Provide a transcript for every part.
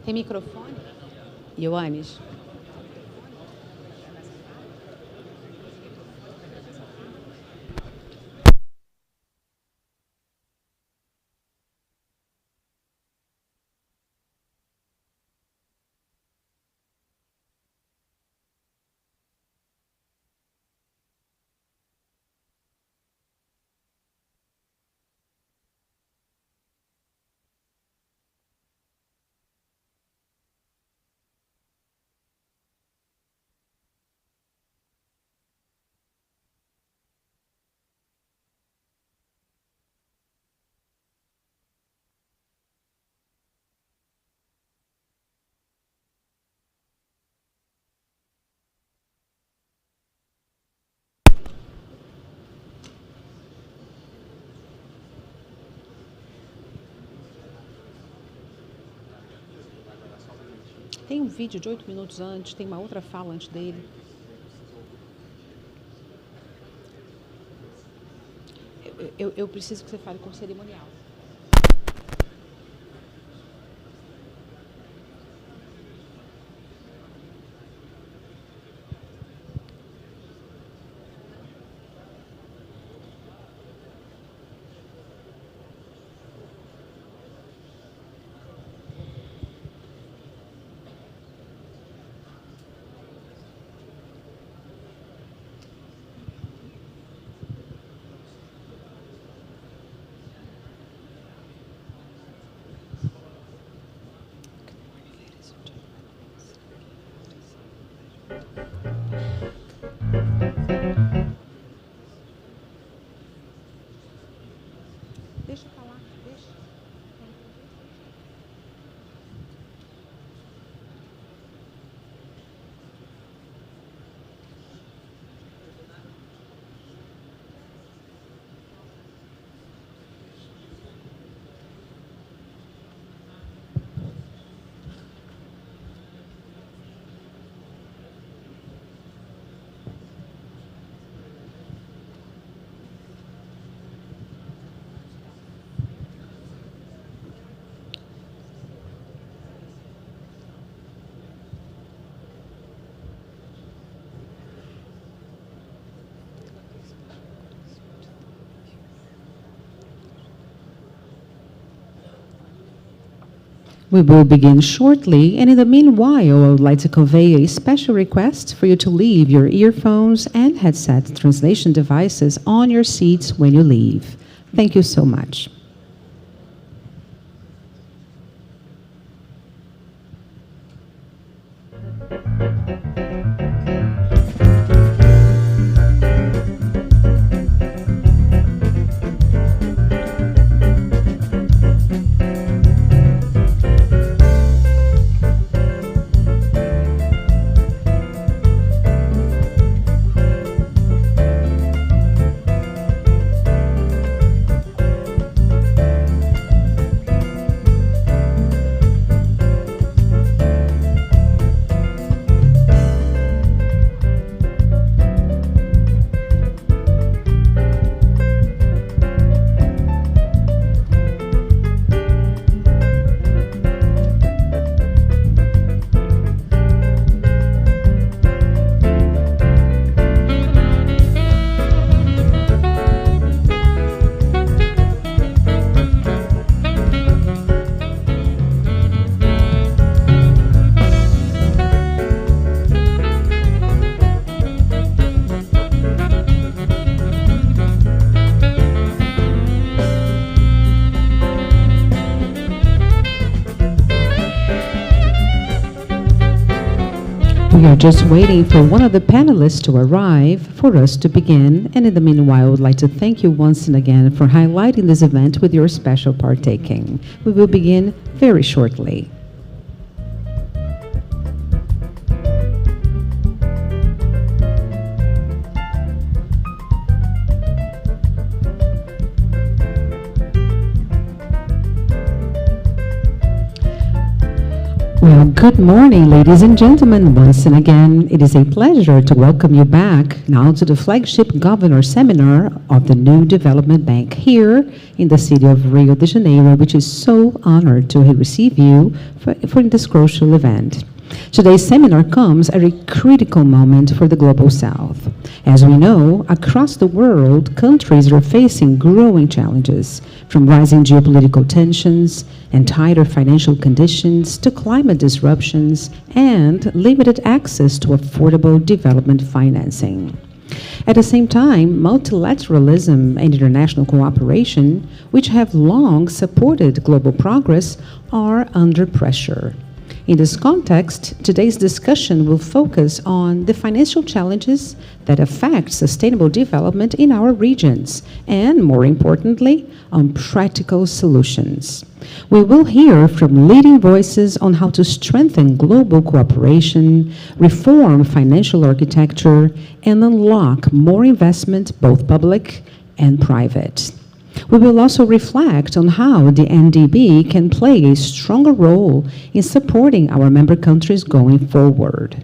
Tem microfone? Ioannis? Tem um vídeo de 8 minutos antes, tem uma outra fala antes dele. Eu preciso que você fale com o cerimonial. Deixa eu falar, deixa. We will begin shortly, and in the meanwhile, I would like to convey a special request for you to leave your earphones and headset translation devices on your seats when you leave. Thank you so much. We are just waiting for one of the panelists to arrive for us to begin. And in the meanwhile, I would like to thank you once and again for highlighting this event with your special partaking. We will begin very shortly. Well, Good morning, ladies and gentlemen. Once and again, it is a pleasure to welcome you back now to the flagship Governors Seminar of the new development bank here in the city of Rio de Janeiro, which is so honored to receive you for this crucial event. Today's seminar comes at a critical moment for the Global South. As we know, across the world, countries are facing growing challenges, from rising geopolitical tensions and tighter financial conditions to climate disruptions and limited access to affordable development financing. At the same time, multilateralism and international cooperation, which have long supported global progress, are under pressure. In this context, today's discussion will focus on the financial challenges that affect sustainable development in our regions, and more importantly, on practical solutions. We will hear from leading voices on how to strengthen global cooperation, reform financial architecture, and unlock more investment, both public and private. We will also reflect on how the NDB can play a stronger role in supporting our member countries going forward.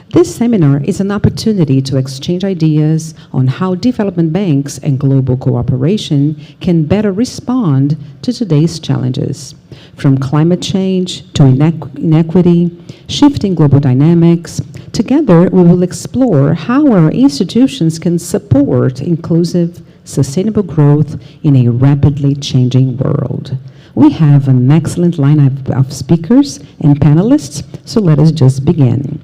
This seminar is an opportunity to exchange ideas on how development banks and global cooperation can better respond to today's challenges, from climate change to inequity, shifting global dynamics. Together, we will explore how our institutions can support inclusive, sustainable growth in a rapidly changing world. We have an excellent lineup of speakers and panelists, so let us just begin.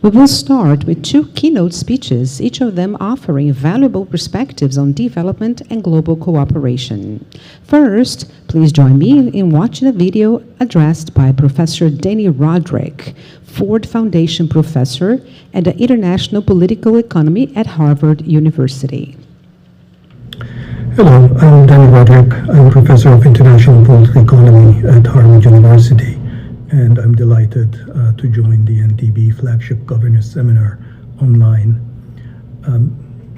We will start with two keynote speeches, each of them offering valuable perspectives on development and global cooperation. First, please join me in watching a video addressed by Professor Rodrik, Ford Foundation Professor at the International Political Economy at Harvard University. Hello, I'm Rodrik. I'm Professor of International Political Economy at Harvard University, and I'm delighted to join the NDB Flagship Governors Seminar online.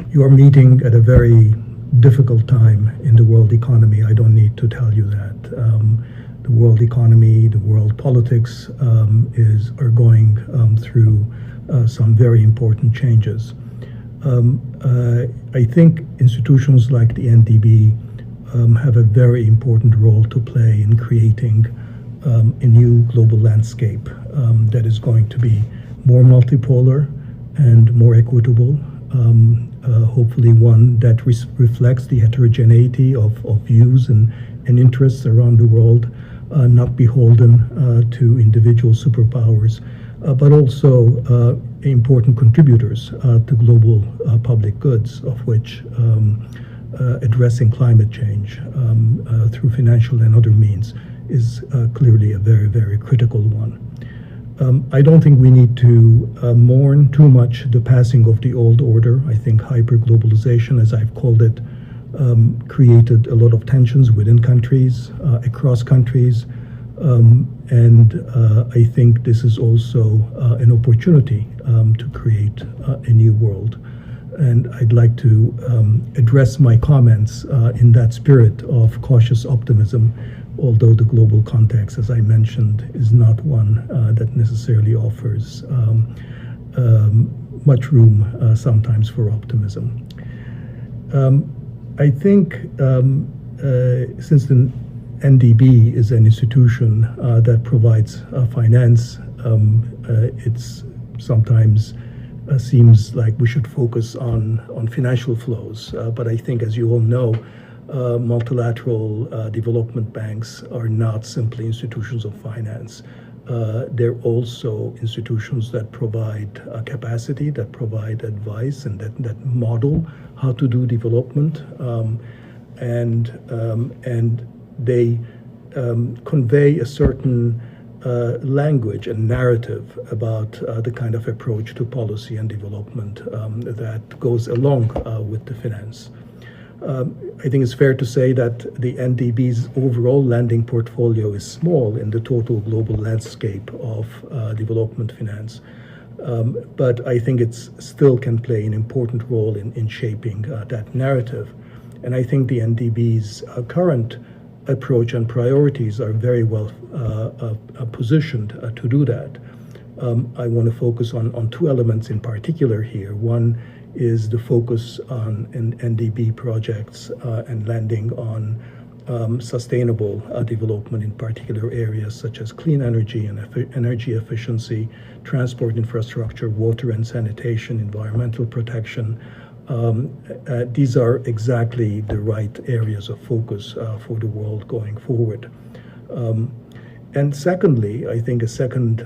You are meeting at a very difficult time in the world economy. I don't need to tell you that. The world economy, the world politics are going through some very important changes. I think institutions like the NDB have a very important role to play in creating a new global landscape that is going to be more multipolar and more equitable, hopefully one that reflects the heterogeneity of views and interests around the world, not beholden to individual superpowers, but also important contributors to global public goods, of which addressing climate change through financial and other means is clearly a very, very critical one. I don't think we need to mourn too much the passing of the old order. I think hyperglobalization, as I've called it, created a lot of tensions within countries, across countries, and I think this is also an opportunity to create a new world. And I'd like to address my comments in that spirit of cautious optimism, although the global context, as I mentioned, is not one that necessarily offers much room sometimes for optimism. I think since the NDB is an institution that provides finance, it's sometimes seems like we should focus on financial flows. But I think, as you all know, multilateral development banks are not simply institutions of finance. They're also institutions that provide capacity, that provide advice, and that model how to do development. And they convey a certain language and narrative about the kind of approach to policy and development that goes along with the finance. I think it's fair to say that the NDB's overall lending portfolio is small in the total global landscape of development finance. But I think it still can play an important role in shaping that narrative. And I think the NDB's current approach and priorities are very well positioned to do that. I want to focus on two elements in particular here. One is the focus on NDB projects and landing on sustainable development in particular areas such as clean energy and energy efficiency, transport infrastructure, water and sanitation, environmental protection. These are exactly the right areas of focus for the world going forward. And secondly, I think a second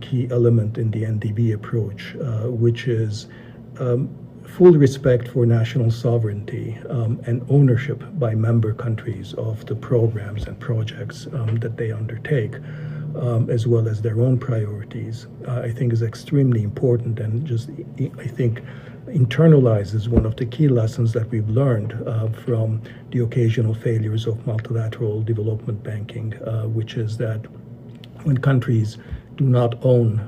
key element in the NDB approach, which is full respect for national sovereignty and ownership by member countries of the programs and projects that they undertake, as well as their own priorities, I think is extremely important, and just, I think, internalizes one of the key lessons that we've learned from the occasional failures of multilateral development banking, which is that when countries do not own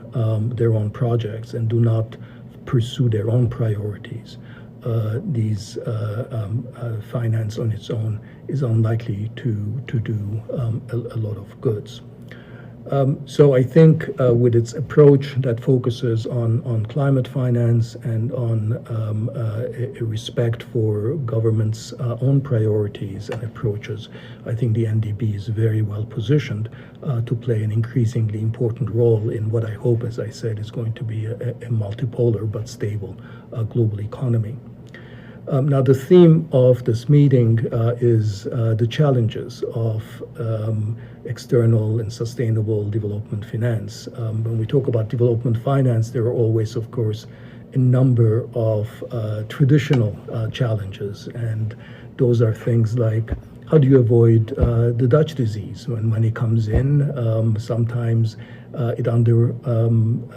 their own projects and do not pursue their own priorities, these finance on its own is unlikely to do a lot of goods. So I think with its approach that focuses on climate finance and on a respect for governments' own priorities and approaches, I think the NDB is very well positioned to play an increasingly important role in what I hope, as I said, is going to be a multipolar but stable global economy. Now, the theme of this meeting is the challenges of external and sustainable development finance. When we talk about development finance, there are always, of course, a number of traditional challenges, and those are things like, how do you avoid the Dutch disease? When money comes in, sometimes it undermines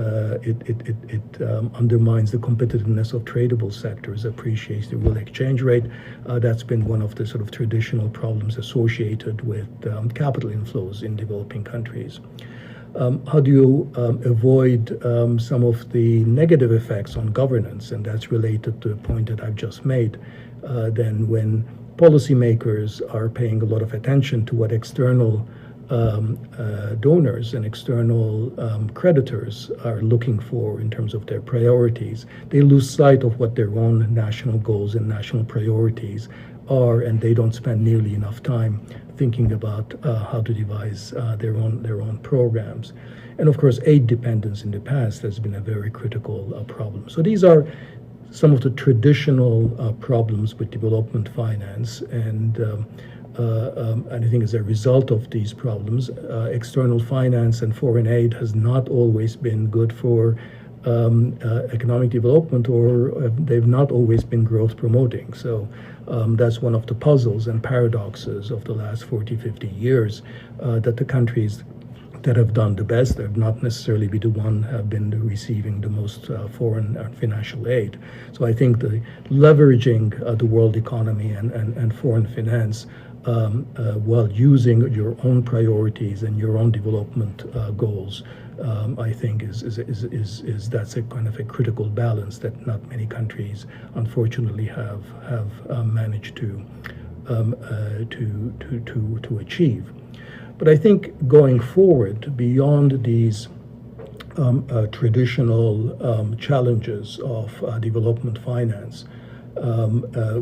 the competitiveness of tradable sectors, appreciates the real exchange rate. That's been one of the sort of traditional problems associated with capital inflows in developing countries. How do you avoid some of the negative effects on governance? And that's related to the point that I've just made. Then when policymakers are paying a lot of attention to what external donors and external creditors are looking for in terms of their priorities, they lose sight of what their own national goals and national priorities are, and they don't spend nearly enough time thinking about how to devise their own programs. And of course, aid dependence in the past has been a very critical problem. So these are some of the traditional problems with development finance, and I think as a result of these problems, external finance and foreign aid has not always been good for economic development, or they've not always been growth promoting. So that's one of the puzzles and paradoxes of the last 40, 50 years, that the countries that have done the best have not necessarily be the one have been receiving the most foreign financial aid. So I think the leveraging the world economy and foreign finance while using your own priorities and your own development goals, I think is that's a kind of a critical balance that not many countries, unfortunately, have managed to achieve. But I think going forward, beyond these traditional challenges of development finance,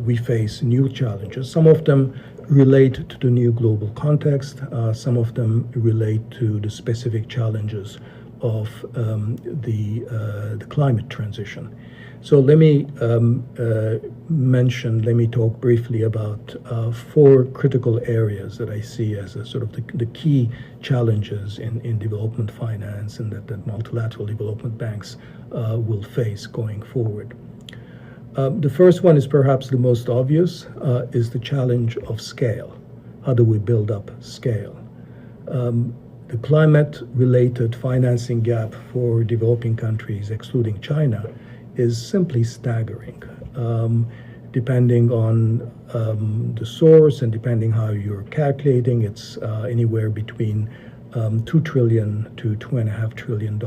we face new challenges. Some of them relate to the new global context. Some of them relate to the specific challenges of the climate transition. So let me talk briefly about four critical areas that I see as a sort of the key challenges in development finance and that multilateral development banks will face going forward. The first one is perhaps the most obvious, is the challenge of scale. How do we build up scale? The climate-related financing gap for developing countries, excluding China, is simply staggering. Depending on the source and depending how you're calculating, it's anywhere between $2 trillion to $2.5 trillion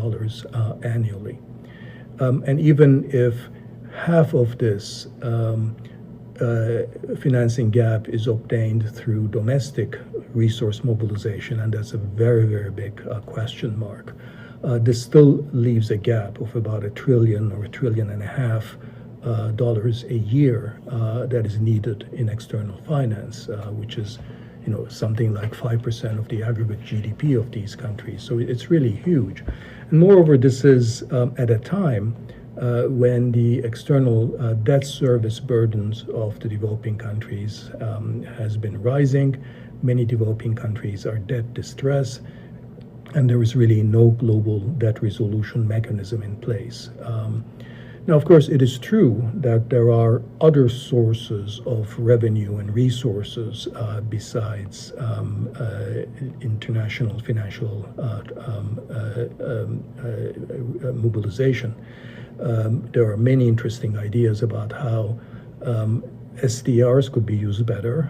annually. And even if half of this financing gap is obtained through domestic resource mobilization, and that's a very, very big question mark. This still leaves a gap of about $1 trillion or $1.5 trillion dollars a year that is needed in external finance, which is something like 5% of the aggregate GDP of these countries. So it's really huge. And moreover, this is at a time when the external debt service burdens of the developing countries has been rising. Many developing countries are debt distressed, and there is really no global debt resolution mechanism in place. Now, of course, it is true that there are other sources of revenue and resources besides international financial mobilization. There are many interesting ideas about how SDRs could be used better,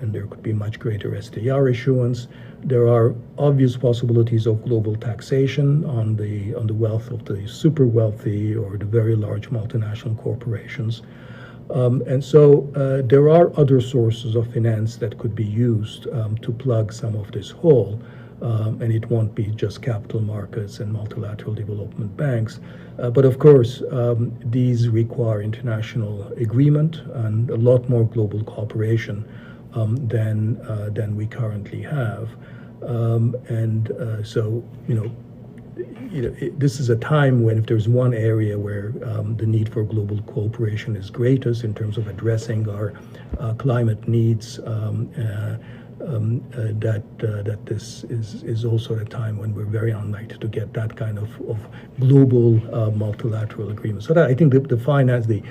and there could be much greater SDR issuance. There are obvious possibilities of global taxation on the wealth of the super wealthy or the very large multinational corporations. And so there are other sources of finance that could be used to plug some of this hole. And it won't be just capital markets and multilateral development banks. But of course, these require international agreement and a lot more global cooperation than we currently have. This is a time when if there's one area where the need for global cooperation is greatest in terms of addressing our climate needs, that this is also a time when we're very unlikely to get that kind of global multilateral agreement. So that I think the finance, the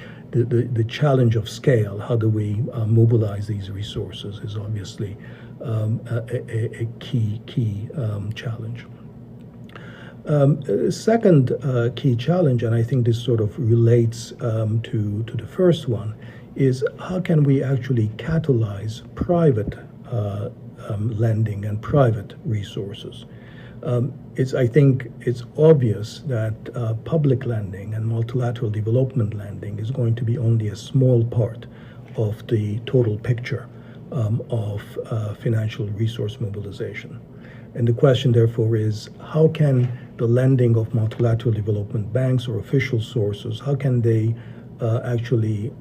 challenge of scale, how do we mobilize these resources, is obviously a key challenge. Second key challenge, and I think this sort of relates to the first one, is how can we actually catalyze private lending and private resources. I think it's obvious that public lending and multilateral development lending is going to be only a small part of the total picture of financial resource mobilization. And the question, therefore, is how can the lending of multilateral development banks or official sources, how can they actually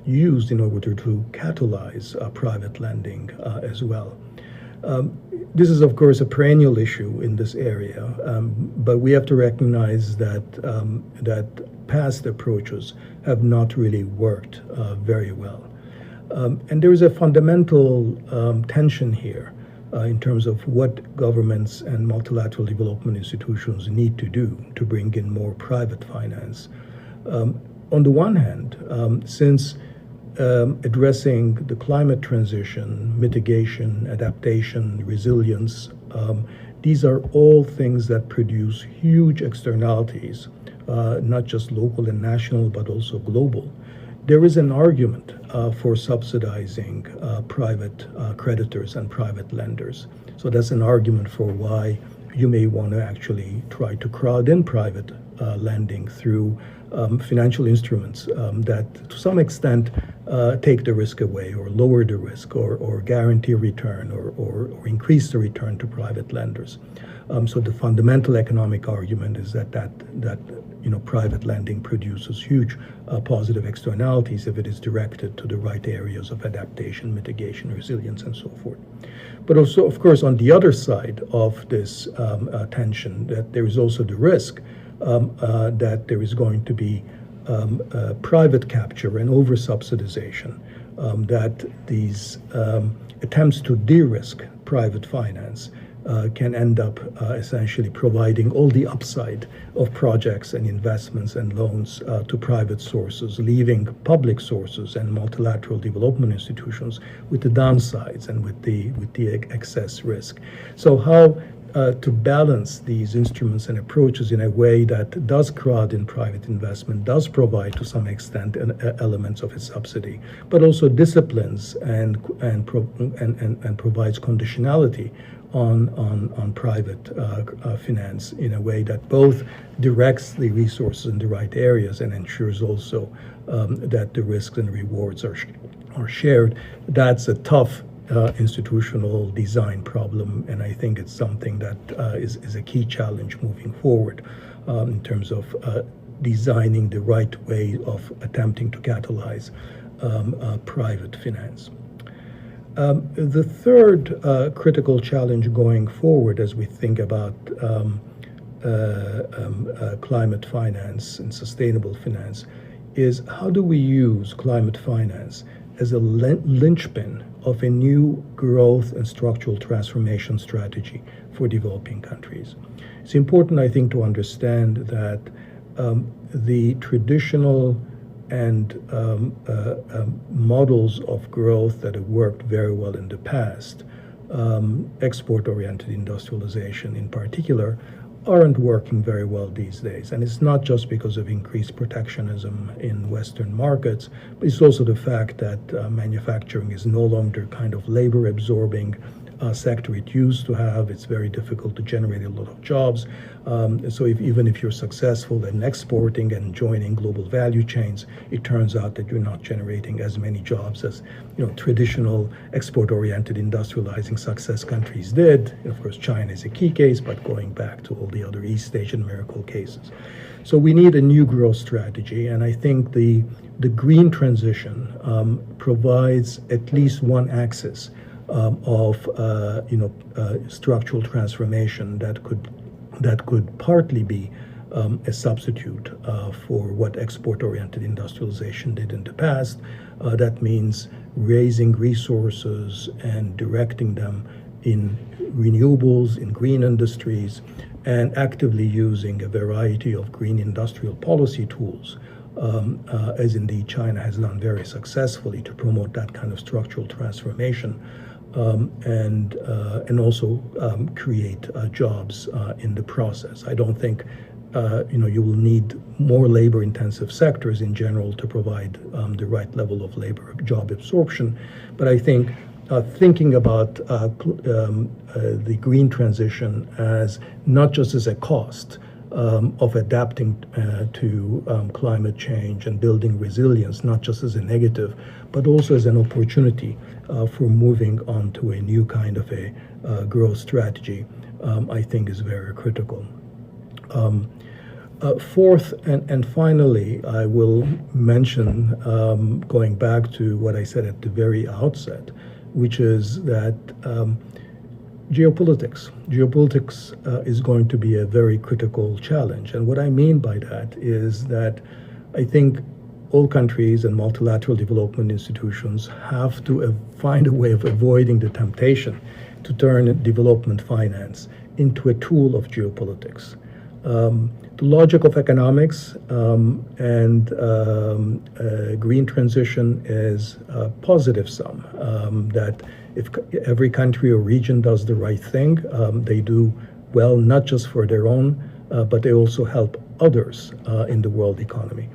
used in order to catalyze private lending as well. This is, of course, a perennial issue in this area, but we have to recognize that past approaches have not really worked very well. And there is a fundamental tension here in terms of what governments and multilateral development institutions need to do to bring in more private finance. On the one hand, since addressing the climate transition, mitigation, adaptation, resilience, these are all things that produce huge externalities, not just local and national, but also global. There is an argument for subsidizing private creditors and private lenders. So that's an argument for why you may want to actually try to crowd in private lending through financial instruments that to some extent take the risk away or lower the risk or guarantee return or increase the return to private lenders. So the fundamental economic argument is that private lending produces huge positive externalities if it is directed to the right areas of adaptation, mitigation, resilience, and so forth. But also, of course, on the other side of this tension, that there is also the risk that there is going to be private capture and over-subsidization, that these attempts to de-risk private finance can end up essentially providing all the upside of projects and investments and loans to private sources, leaving public sources and multilateral development institutions with the downsides and with the excess risk. So how to balance these instruments and approaches in a way that does crowd in private investment, does provide to some extent elements of a subsidy, but also disciplines and provides conditionality on private finance in a way that both directs the resources in the right areas and ensures also that the risks and rewards are are shared. That's a tough institutional design problem, and I think it's something that is a key challenge moving forward in terms of designing the right way of attempting to catalyze private finance. The third critical challenge going forward as we think about climate finance and sustainable finance is how do we use climate finance as a linchpin of a new growth and structural transformation strategy for developing countries. It's important, I think, to understand that the traditional and models of growth that have worked very well in the past, export-oriented industrialization in particular, aren't working very well these days. And it's not just because of increased protectionism in Western markets, but it's also the fact that manufacturing is no longer kind of labor-absorbing sector it used to have. It's very difficult to generate a lot of jobs. So even if you're successful in exporting and joining global value chains, it turns out that you're not generating as many jobs as traditional export-oriented industrializing success countries did. And of course, China is a key case, but going back to all the other East Asian miracle cases. So we need a new growth strategy, and I think the green transition provides at least one axis of structural transformation that could partly be a substitute for what export-oriented industrialization did in the past. That means raising resources and directing them in renewables, in green industries, and actively using a variety of green industrial policy tools, as indeed China has done very successfully to promote that kind of structural transformation. And also create jobs in the process. I don't think you will need more labor-intensive sectors in general to provide the right level of labor job absorption, but I think thinking about the green transition as not just as a cost of adapting to climate change and building resilience, not just as a negative, but also as an opportunity for moving on to a new kind of a growth strategy, I think is very critical. Fourth and finally, I will mention, going back to what I said at the very outset, which is that geopolitics is going to be a very critical challenge. And what I mean by that is that I think all countries and multilateral development institutions have to find a way of avoiding the temptation to turn development finance into a tool of geopolitics. The logic of economics and green transition is a positive sum, that if every country or region does the right thing, they do well, not just for their own, but they also help others in the world economy.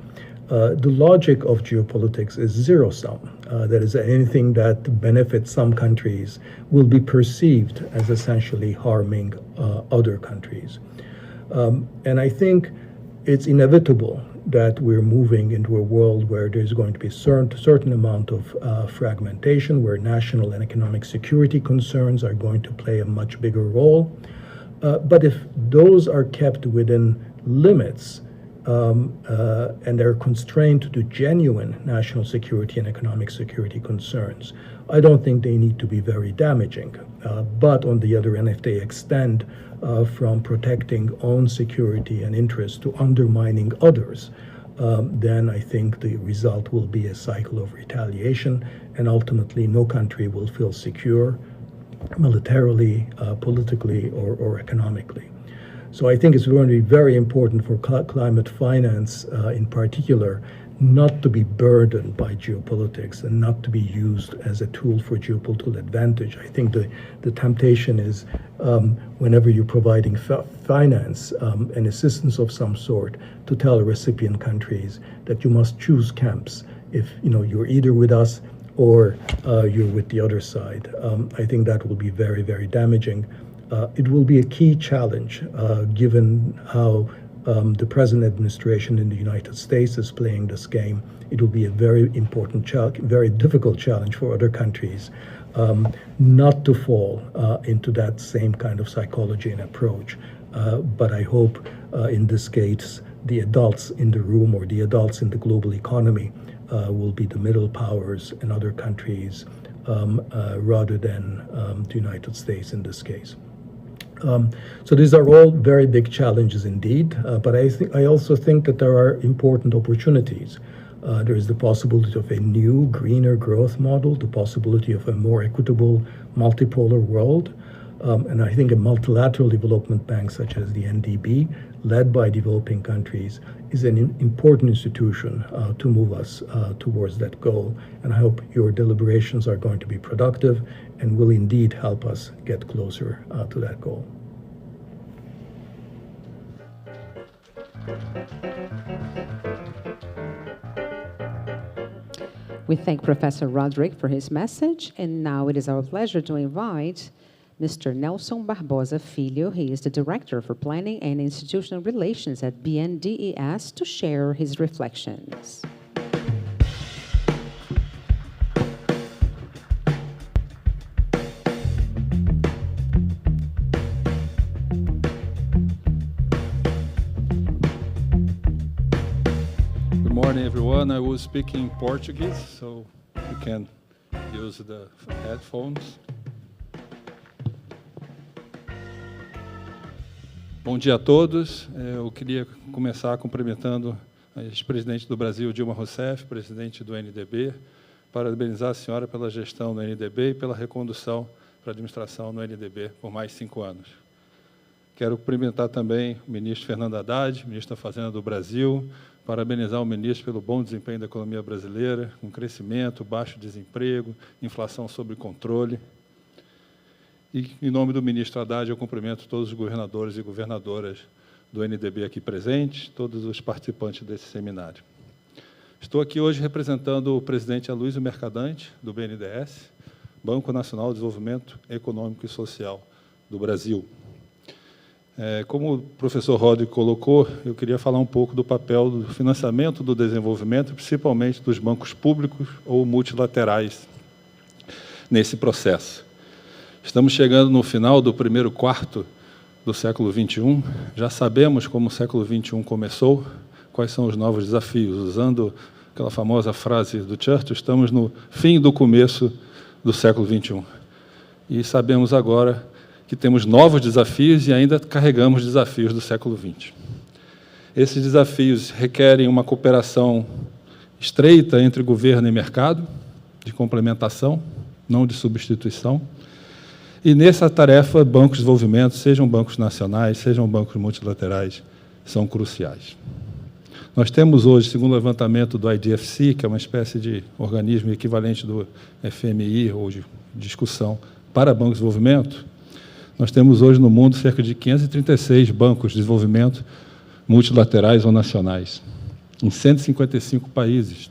The logic of geopolitics is zero sum. That is, anything that benefits some countries will be perceived as essentially harming other countries. And I think it's inevitable that we're moving into a world where there's going to be a certain amount of fragmentation, where national and economic security concerns are going to play a much bigger role. But if those are kept within limits, and they're constrained to genuine national security and economic security concerns, I don't think they need to be very damaging. But on the other hand, if they extend from protecting own security and interests to undermining others, then I think the result will be a cycle of retaliation, and ultimately no country will feel secure militarily, politically, or economically. So I think it's going to be very important for climate finance in particular not to be burdened by geopolitics and not to be used as a tool for geopolitical advantage. I think the temptation is whenever you're providing finance and assistance of some sort to tell recipient countries that you must choose camps if you're either with us or you're with the other side. I think that will be very, very damaging. It will be a key challenge given how the present administration in the United States is playing this game, it will be a very important, very difficult challenge for other countries not to fall into that same kind of psychology and approach. But I hope in this case, the adults in the room or the adults in the global economy will be the middle powers in other countries rather than the United States in this case. So these are all very big challenges indeed, but I also think that there are important opportunities. There is the possibility of a new, greener growth model, the possibility of a more equitable, multipolar world, and I think a multilateral development bank such as the NDB, led by developing countries, is an important institution to move us towards that goal. And I hope your deliberations are going to be productive and will indeed help us get closer to that goal. We thank Professor Rodrik for his message, and now it is our pleasure to invite Mr. Nelson Barbosa Filho. He is the Director for Planning and Institutional Relations at BNDES to share his reflections. Good morning, everyone. I will speak in Portuguese, so you can use the headphones. Bom dia a todos. Eu queria começar cumprimentando a ex-presidente do Brasil, Dilma Rousseff, presidente do NDB, parabenizar a senhora pela gestão do NDB e pela recondução para a administração no NDB por mais 5 anos. Quero cumprimentar também o ministro Fernando Haddad, ministro da Fazenda do Brasil, parabenizar o ministro pelo bom desempenho da economia brasileira, com crescimento, baixo desemprego, inflação sob controle. E, em nome do ministro Haddad, eu cumprimento todos os governadores e governadoras do NDB aqui presentes, todos os participantes desse seminário. Estou aqui hoje representando o presidente Aloysio Mercadante, do BNDES, Banco Nacional de Desenvolvimento Econômico e Social do Brasil. Como o professor Rodrik colocou, eu queria falar um pouco do papel do financiamento do desenvolvimento, principalmente dos bancos públicos ou multilaterais nesse processo. Estamos chegando no final do primeiro quarto do século XXI. Já sabemos como o século XXI começou, quais são os novos desafios. Usando aquela famosa frase do Churchill, estamos no fim do começo do século XXI. E sabemos agora que temos novos desafios e ainda carregamos desafios do século XX. Esses desafios requerem uma cooperação estreita entre governo e mercado, de complementação, não de substituição. E nessa tarefa, bancos de desenvolvimento, sejam bancos nacionais, sejam bancos multilaterais, são cruciais. Nós temos hoje, segundo o levantamento do IDFC, que é uma espécie de organismo equivalente do FMI, ou de discussão para bancos de desenvolvimento, nós temos hoje no mundo cerca de 536 bancos de desenvolvimento multilaterais ou nacionais, em 155 países.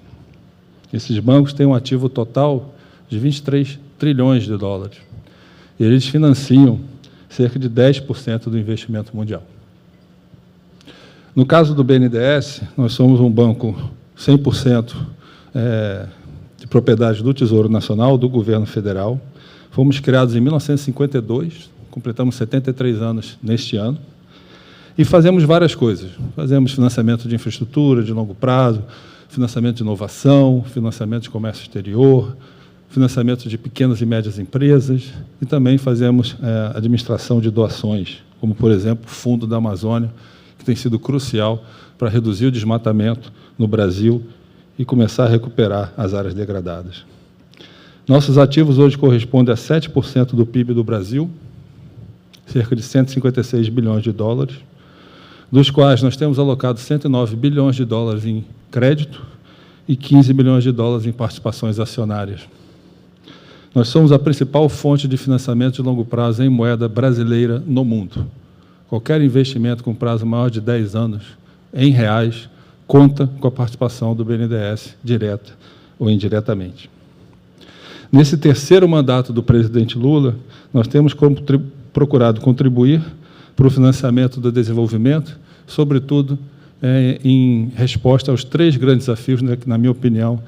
Esses bancos têm um ativo total de 23 trilhões de dólares. E eles financiam cerca de 10% do investimento mundial. No caso do BNDES, nós somos um banco 100% de propriedade do Tesouro Nacional, do governo federal. Fomos criados em 1952, completamos 73 anos neste ano, e fazemos várias coisas. Fazemos financiamento de infraestrutura de longo prazo, financiamento de inovação, financiamento de comércio exterior, financiamento de pequenas e médias empresas, e também fazemos administração de doações, como, por exemplo, o Fundo da Amazônia, que tem sido crucial para reduzir o desmatamento no Brasil e começar a recuperar as áreas degradadas. Nossos ativos hoje correspondem a 7% do PIB do Brasil, cerca de 156 bilhões de dólares, dos quais nós temos alocado 109 bilhões de dólares em crédito e 15 bilhões de dólares em participações acionárias. Nós somos a principal fonte de financiamento de longo prazo em moeda brasileira no mundo. Qualquer investimento com prazo maior de 10 anos, em reais, conta com a participação do BNDES, direta ou indiretamente. Nesse terceiro mandato do presidente Lula, nós temos procurado contribuir para o financiamento do desenvolvimento, sobretudo em resposta aos 3 grandes desafios, né, que, na minha opinião,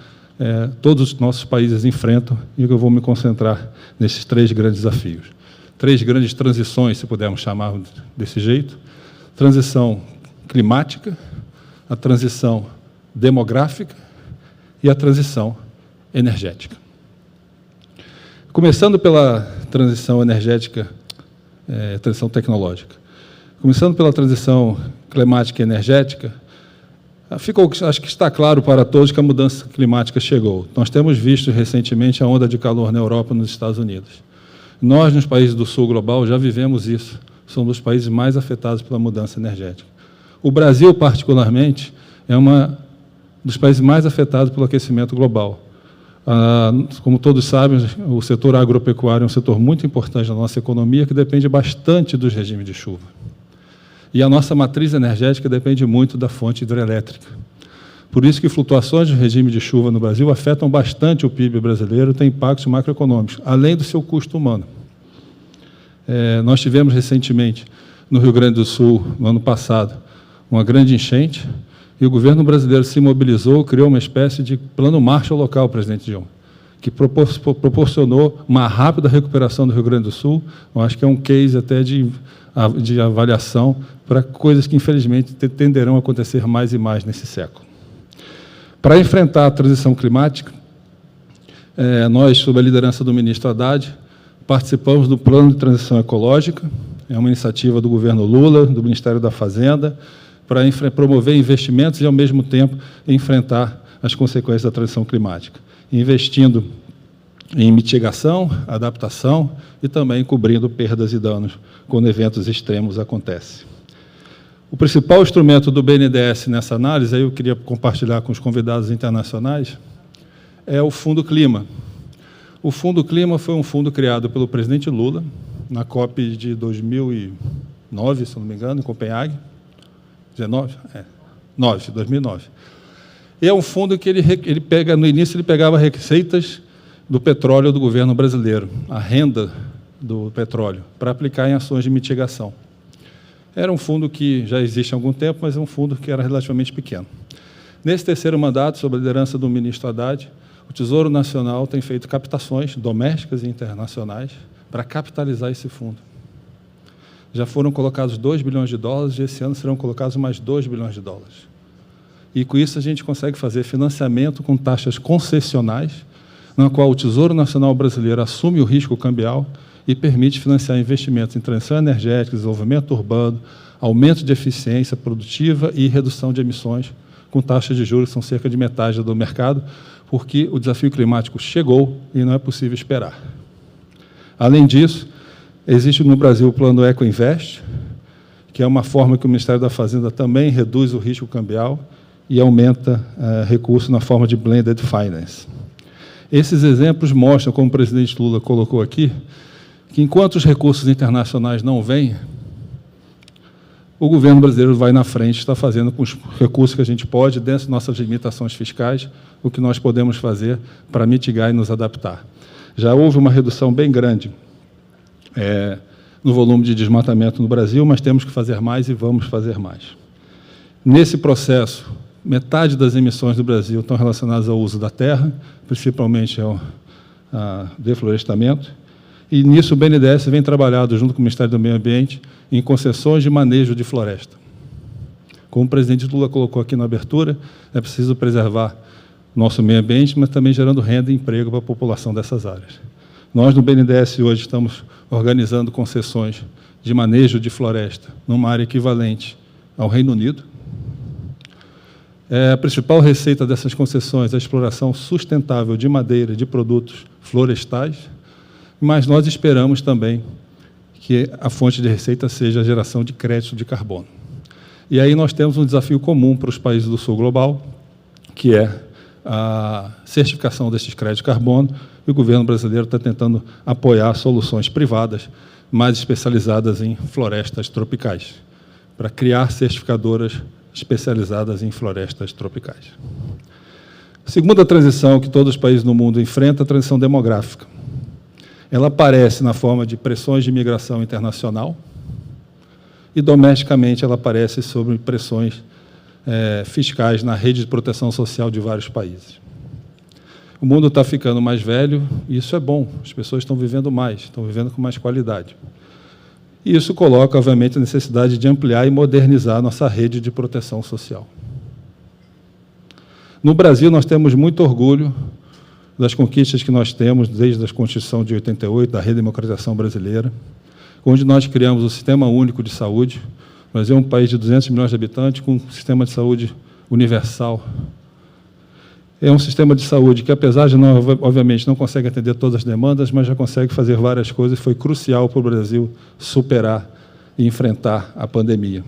todos os nossos países enfrentam, e eu vou me concentrar nesses 3 grandes desafios. 3 grandes transições, se pudermos chamar desse jeito: transição climática, a transição demográfica e a transição energética. Começando pela transição energética, transição tecnológica. Começando pela transição climática e energética, acho que está claro para todos que a mudança climática chegou. Nós temos visto recentemente a onda de calor na Europa e nos Estados Unidos. Nós, nos países do sul global, já vivemos isso. Somos os países mais afetados pela mudança energética. O Brasil, particularmente, é um dos países mais afetados pelo aquecimento global. Como todos sabem, o setor agropecuário é um setor muito importante na nossa economia, que depende bastante dos regimes de chuva. E a nossa matriz energética depende muito da fonte hidrelétrica. Por isso que flutuações de regime de chuva no Brasil afetam bastante o PIB brasileiro e têm impactos macroeconômicos, além do seu custo humano. Nós tivemos recentemente, no Rio Grande do Sul, no ano passado, uma grande enchente, e o governo brasileiro se mobilizou, criou uma espécie de plano Marshall local, presidente Dilma, que proporcionou uma rápida recuperação do Rio Grande do Sul. Eu acho que é um case até de avaliação para coisas que, infelizmente, tenderão a acontecer mais e mais nesse século. Para enfrentar a transição climática, nós, sob a liderança do ministro Haddad, participamos do Plano de Transição Ecológica, é uma iniciativa do governo Lula, do Ministério da Fazenda, para promover investimentos e, ao mesmo tempo, enfrentar as consequências da transição climática, investindo em mitigação, adaptação e também cobrindo perdas e danos quando eventos extremos acontecem. O principal instrumento do BNDES nessa análise, aí eu queria compartilhar com os convidados internacionais, é o Fundo Clima. O Fundo Clima foi um fundo criado pelo presidente Lula, na COP de 2009, se não me engano, em Copenhague. 2009. E é um fundo que ele pega, no início, ele pegava receitas do petróleo do governo brasileiro, a renda do petróleo, para aplicar em ações de mitigação. Era um fundo que já existe há algum tempo, mas é um fundo que era relativamente pequeno. Nesse terceiro mandato, sob a liderança do ministro Haddad, o Tesouro Nacional tem feito captações domésticas e internacionais para capitalizar esse fundo. Já foram colocados 2 bilhões de dólares e esse ano serão colocados mais 2 bilhões de dólares. E com isso a gente consegue fazer financiamento com taxas concessionais, na qual o Tesouro Nacional Brasileiro assume o risco cambial e permite financiar investimentos em transição energética, desenvolvimento urbano, aumento de eficiência produtiva e redução de emissões, com taxas de juros que são cerca de metade do mercado, porque o desafio climático chegou e não é possível esperar. Além disso, existe no Brasil o plano Ecoinvest, que é uma forma que o Ministério da Fazenda também reduz o risco cambial e aumenta recursos na forma de blended finance. Esses exemplos mostram, como o presidente Lula colocou aqui, que enquanto os recursos internacionais não vêm, o governo brasileiro vai na frente, está fazendo com os recursos que a gente pode, dentro de nossas limitações fiscais, o que nós podemos fazer para mitigar e nos adaptar. Já houve uma redução bem grande no volume de desmatamento no Brasil, mas temos que fazer mais e vamos fazer mais. Nesse processo, metade das emissões do Brasil estão relacionadas ao uso da terra, principalmente ao deflorestamento, e nisso o BNDES vem trabalhando junto com o Ministério do Meio Ambiente em concessões de manejo de floresta. Como o presidente Lula colocou aqui na abertura, é preciso preservar nosso meio ambiente, mas também gerando renda e emprego para a população dessas áreas. Nós, no BNDES, hoje estamos organizando concessões de manejo de floresta numa área equivalente ao Reino Unido. A principal receita dessas concessões é a exploração sustentável de madeira e de produtos florestais, mas nós esperamos também que a fonte de receita seja a geração de crédito de carbono. E aí nós temos um desafio comum para os países do sul global, que é a certificação desses créditos de carbono, e o governo brasileiro está tentando apoiar soluções privadas mais especializadas em florestas tropicais, para criar certificadoras especializadas em florestas tropicais. A segunda transição que todos os países no mundo enfrentam é a transição demográfica. Ela aparece na forma de pressões de imigração internacional e domesticamente ela aparece sob pressões fiscais na rede de proteção social de vários países. O mundo está ficando mais velho, e isso é bom, as pessoas estão vivendo mais, estão vivendo com mais qualidade. E isso coloca, obviamente, a necessidade de ampliar e modernizar a nossa rede de proteção social. No Brasil, nós temos muito orgulho das conquistas que nós temos desde a Constituição de 88, da redemocratização brasileira, onde nós criamos o Sistema Único de Saúde. O Brasil é um país de 200 milhões de habitantes com um sistema de saúde universal. É um sistema de saúde que, apesar de, não, obviamente, não consegue atender todas as demandas, mas já consegue fazer várias coisas, e foi crucial para o Brasil superar e enfrentar a pandemia.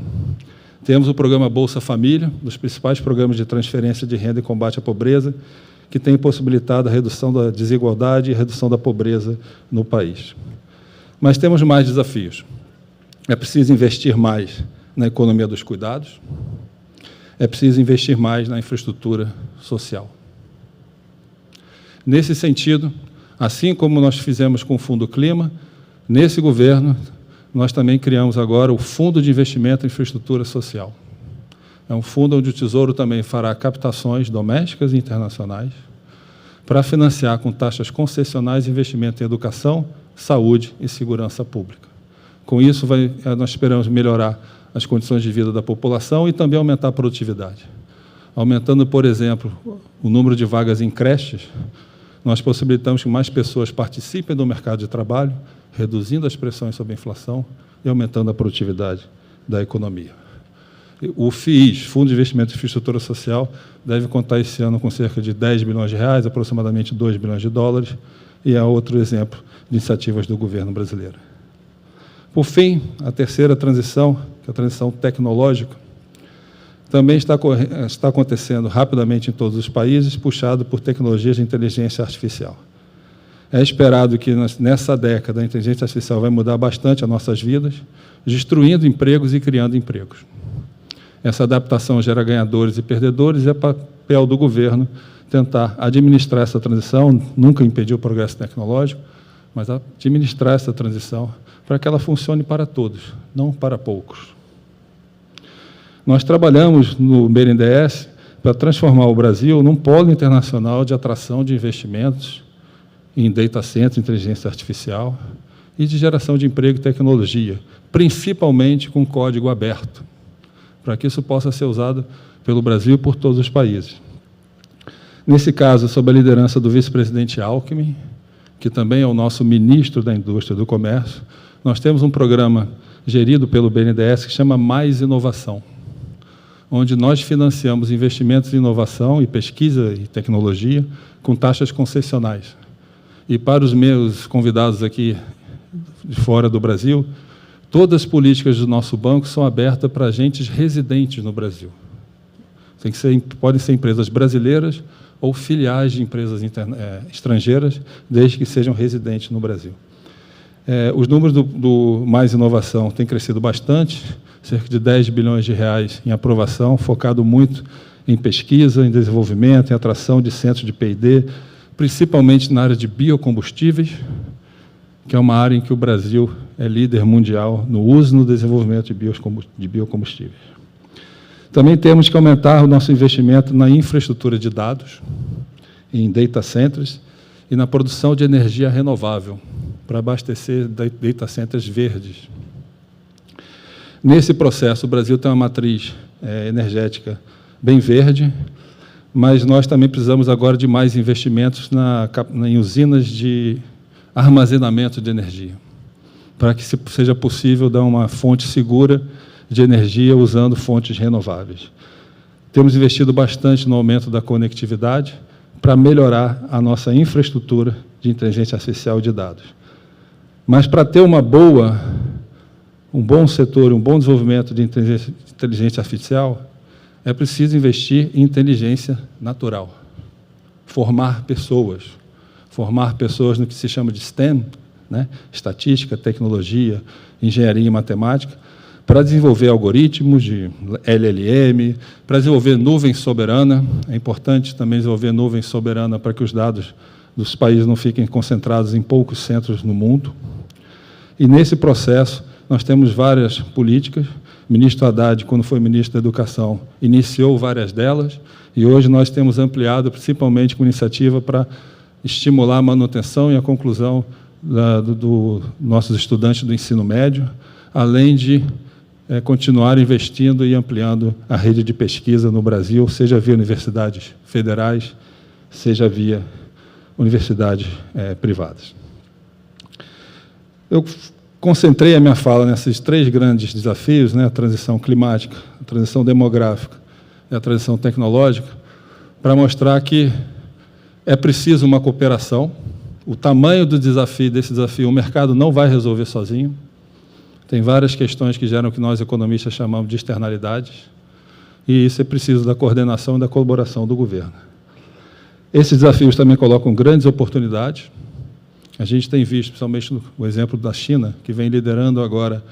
Temos o programa Bolsa Família, dos principais programas de transferência de renda e combate à pobreza, que tem possibilitado a redução da desigualdade e a redução da pobreza no país. Mas temos mais desafios. É preciso investir mais na economia dos cuidados, é preciso investir mais na infraestrutura social. Nesse sentido, assim como nós fizemos com o Fundo Clima, nesse governo, nós também criamos agora o Fundo de Investimento em Infraestrutura Social. É um fundo onde o Tesouro também fará captações domésticas e internacionais para financiar com taxas concessionais investimento em educação, saúde e segurança pública. Com isso, nós esperamos melhorar as condições de vida da população e também aumentar a produtividade. Aumentando, por exemplo, o número de vagas em creches, nós possibilitamos que mais pessoas participem do mercado de trabalho, reduzindo as pressões sobre a inflação e aumentando a produtividade da economia. O FIIs, Fundo de Investimento em Infraestrutura Social, deve contar esse ano com cerca de 10 bilhões de reais, aproximadamente 2 bilhões de dólares, e é outro exemplo de iniciativas do governo brasileiro. Por fim, a terceira transição, que é a transição tecnológica, também está acontecendo rapidamente em todos os países, puxado por tecnologias de inteligência artificial. É esperado que, nessa década, a inteligência artificial vai mudar bastante as nossas vidas, destruindo empregos e criando empregos. Essa adaptação gera ganhadores e perdedores, e é papel do governo tentar administrar essa transição, nunca impedir o progresso tecnológico, mas administrar essa transição para que ela funcione para todos, não para poucos. Nós trabalhamos no BNDES para transformar o Brasil num polo internacional de atração de investimentos em data centers, inteligência artificial e de geração de emprego e tecnologia, principalmente com código aberto, para que isso possa ser usado pelo Brasil e por todos os países. Nesse caso, sob a liderança do vice-presidente Alckmin, que também é o nosso ministro da Indústria e do Comércio, nós temos um programa gerido pelo BNDES que chama Mais Inovação, onde nós financiamos investimentos em inovação e pesquisa e tecnologia com taxas concessionais. E para os meus convidados aqui de fora do Brasil, todas as políticas do nosso banco são abertas para agentes residentes no Brasil. Podem ser empresas brasileiras ou filiais de empresas estrangeiras, desde que sejam residentes no Brasil. Os números do Mais Inovação têm crescido bastante, cerca de 10 bilhões de reais em aprovação, focado muito em pesquisa, em desenvolvimento, em atração de centros de P&D, principalmente na área de biocombustíveis, que é uma área em que o Brasil é líder mundial no uso e no desenvolvimento de biocombustíveis. Também temos que aumentar o nosso investimento na infraestrutura de dados, em data centers e na produção de energia renovável, para abastecer data centers verdes. Nesse processo, o Brasil tem uma matriz energética bem verde, mas nós também precisamos agora de mais investimentos em usinas de armazenamento de energia, para que seja possível dar uma fonte segura de energia usando fontes renováveis. Temos investido bastante no aumento da conectividade para melhorar a nossa infraestrutura de inteligência artificial de dados. Mas para ter um bom setor, um bom desenvolvimento de inteligência artificial, é preciso investir em inteligência natural, formar pessoas no que se chama de STEM, né? Estatística, tecnologia, engenharia e matemática, para desenvolver algoritmos de LLM, para desenvolver nuvem soberana. É importante também desenvolver nuvem soberana para que os dados dos países não fiquem concentrados em poucos centros no mundo. E, nesse processo, nós temos várias políticas. O ministro Haddad, quando foi ministro da Educação, iniciou várias delas, e hoje nós temos ampliado, principalmente com iniciativa para estimular a manutenção e a conclusão dos nossos estudantes do ensino médio, além de continuar investindo e ampliando a rede de pesquisa no Brasil, seja via universidades federais, seja via universidades privadas. Eu concentrei a minha fala nesses 3 grandes desafios, a transição climática, a transição demográfica e a transição tecnológica, para mostrar que é preciso uma cooperação. O tamanho do desafio, o mercado não vai resolver sozinho. Tem várias questões que geram o que nós, economistas, chamamos de externalidades, e isso é preciso da coordenação e da colaboração do governo. Esses desafios também colocam grandes oportunidades. A gente tem visto, principalmente o exemplo da China, que vem liderando agora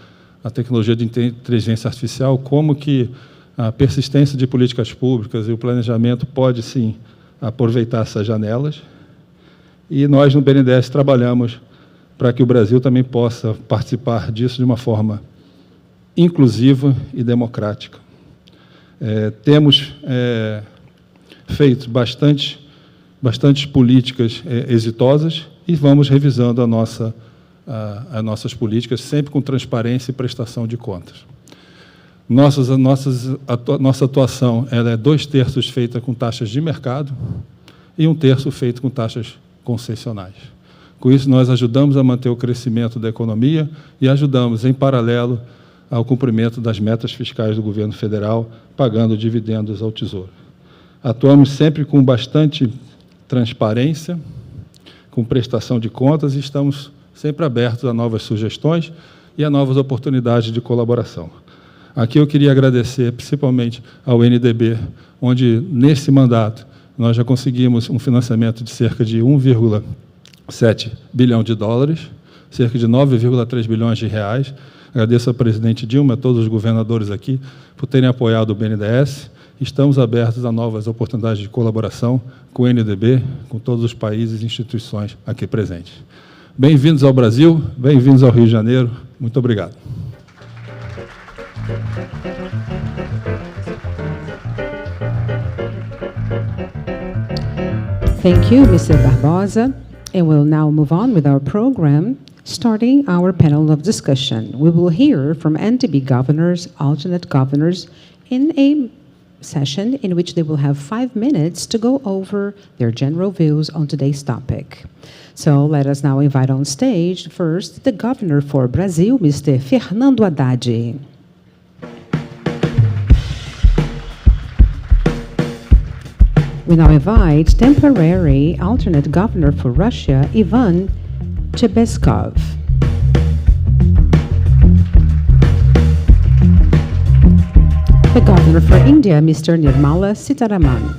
a tecnologia de inteligência artificial, como que a persistência de políticas públicas e o planejamento pode, sim, aproveitar essas janelas. E nós, no BNDES, trabalhamos para que o Brasil também possa participar disso de uma forma inclusiva e democrática. Temos feito bastantes políticas exitosas e vamos revisando as nossas políticas, sempre com transparência e prestação de contas. Nossa atuação ela é 2/3 feita com taxas de mercado e 1/3 feita com taxas concessionais. Com isso, nós ajudamos a manter o crescimento da economia e ajudamos, em paralelo, ao cumprimento das metas fiscais do governo federal, pagando dividendos ao Tesouro. Atuamos sempre com bastante transparência, com prestação de contas, e estamos sempre abertos a novas sugestões e a novas oportunidades de colaboração. Aqui eu queria agradecer principalmente ao NDB, onde, nesse mandato, nós já conseguimos um financiamento de cerca de 1,7 bilhão de dólares, cerca de 9,3 bilhões de reais. Agradeço ao presidente Dilma, a todos os governadores aqui, por terem apoiado o BNDES. Estamos abertos a novas oportunidades de colaboração com o NDB, com todos os países e instituições aqui presentes. Bem-vindos ao Brasil, bem-vindos ao Rio de Janeiro. Muito obrigado. Thank you, Mr. Barbosa. And we'll now move on with our program, starting our panel of discussion. We will hear from NDB governors, alternate governors, in a session in which they will have 5 minutes to go over their general views on today's topic. So let us now invite on stage first the governor for Brazil, Mr. Fernando Haddad. We now invite temporary alternate governor for Russia, Ivan Chebeskov. The governor for India, Mr. Nirmala Sitharaman.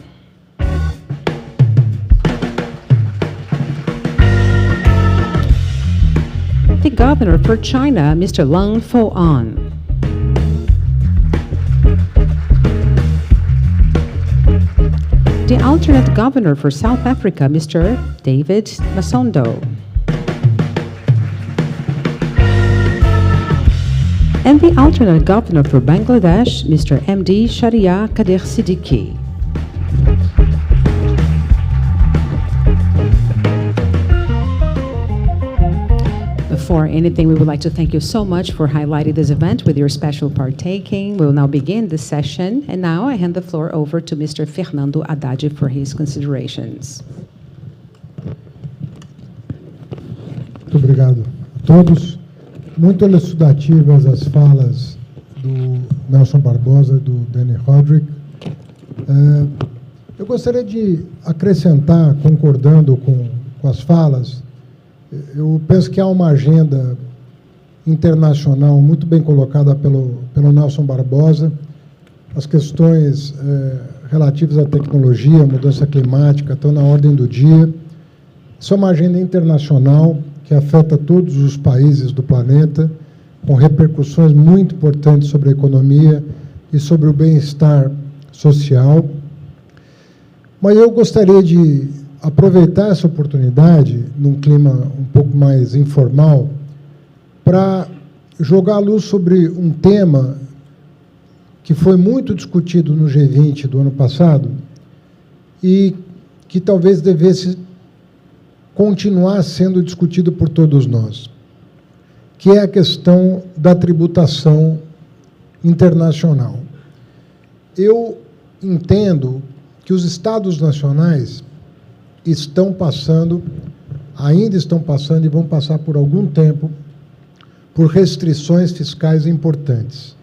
The governor for China, Mr. Lang Fo-an. The alternate governor for South Africa, Mr. David Masondo. And the alternate governor for Bangladesh, Mr. MD Sharia Kadir Siddiqui. Before anything, we would like to thank you so much for highlighting this event with your special partaking. We will now begin the session, and now I hand the floor over to Mr. Fernando Haddad for his considerations. Muito obrigado a todos. Muito elucidativas as falas do Nelson Barbosa e do Danny Rodrik. Eu gostaria de acrescentar, concordando com as falas, eu penso que há uma agenda internacional muito bem colocada pelo Nelson Barbosa. As questões relativas à tecnologia, mudança climática, estão na ordem do dia. Isso é uma agenda internacional que afeta todos os países do planeta, com repercussões muito importantes sobre a economia e sobre o bem-estar social. Mas eu gostaria de aproveitar essa oportunidade, num clima um pouco mais informal, para jogar a luz sobre um tema que foi muito discutido no G20 do ano passado e que talvez devesse continuar sendo discutido por todos nós, que é a questão da tributação internacional. Eu entendo que os Estados nacionais ainda estão passando e vão passar por algum tempo por restrições fiscais importantes.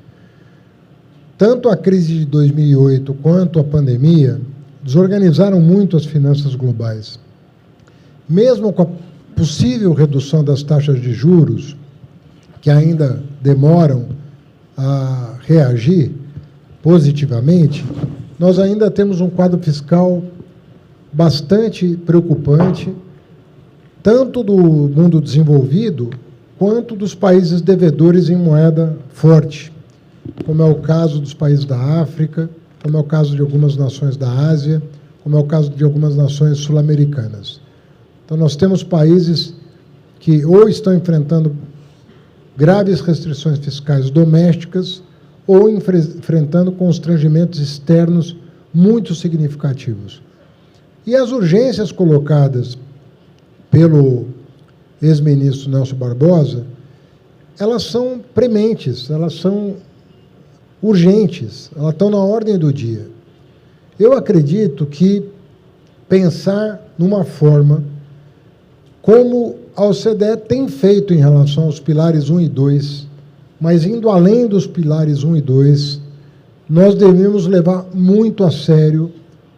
Tanto a crise de 2008 quanto a pandemia desorganizaram muito as finanças globais. Mesmo com a possível redução das taxas de juros, que ainda demoram a reagir positivamente, nós ainda temos um quadro fiscal bastante preocupante, tanto do mundo desenvolvido quanto dos países devedores em moeda forte, como é o caso dos países da África, como é o caso de algumas nações da Ásia, como é o caso de algumas nações sul-americanas. Então, nós temos países que ou estão enfrentando graves restrições fiscais domésticas ou enfrentando constrangimentos externos muito significativos. E as urgências colocadas pelo ex-ministro Nelson Barbosa, elas são prementes, elas são urgentes, elas estão na ordem do dia. Eu acredito que pensar numa forma como a OCDE tem feito em relação aos pilares 1 e 2, mas indo além dos pilares 1 e 2, nós devemos levar muito a sério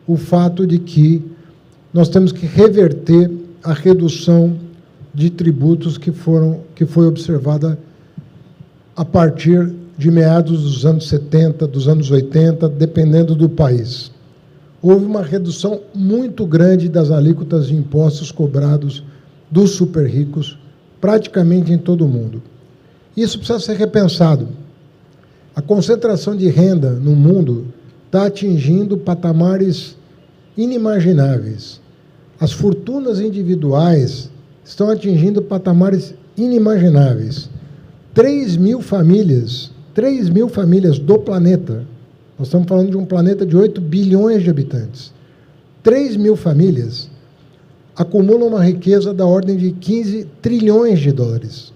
o fato de que nós temos que reverter a redução de tributos que foi observada a partir de meados dos anos 70, dos anos 80, dependendo do país. Houve uma redução muito grande das alíquotas de impostos cobrados dos super ricos, praticamente em todo o mundo. Isso precisa ser repensado. A concentração de renda no mundo está atingindo patamares inimagináveis. As fortunas individuais estão atingindo patamares inimagináveis. 3 mil famílias do planeta, nós estamos falando de um planeta de 8 bilhões de habitantes, 3 mil famílias acumulam uma riqueza da ordem de 15 trilhões de dólares.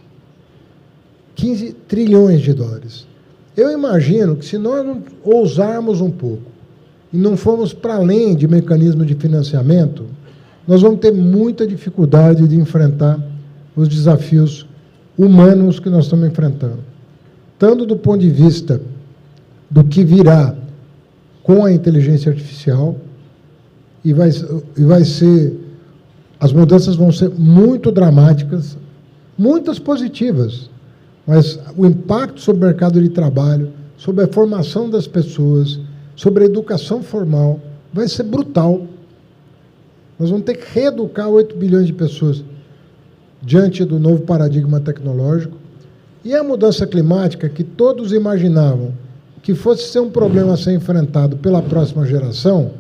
15 trilhões de dólares. Eu imagino que se nós não ousarmos um pouco e não formos para além de mecanismos de financiamento, nós vamos ter muita dificuldade de enfrentar os desafios humanos que nós estamos enfrentando. Tanto do ponto de vista do que virá com a inteligência artificial, e vai ser, as mudanças vão ser muito dramáticas, muitas positivas, mas o impacto sobre o mercado de trabalho, sobre a formação das pessoas, sobre a educação formal, vai ser brutal. Nós vamos ter que reeducar 8 bilhões de pessoas diante do novo paradigma tecnológico. E a mudança climática, que todos imaginavam que fosse ser um problema a ser enfrentado pela próxima geração,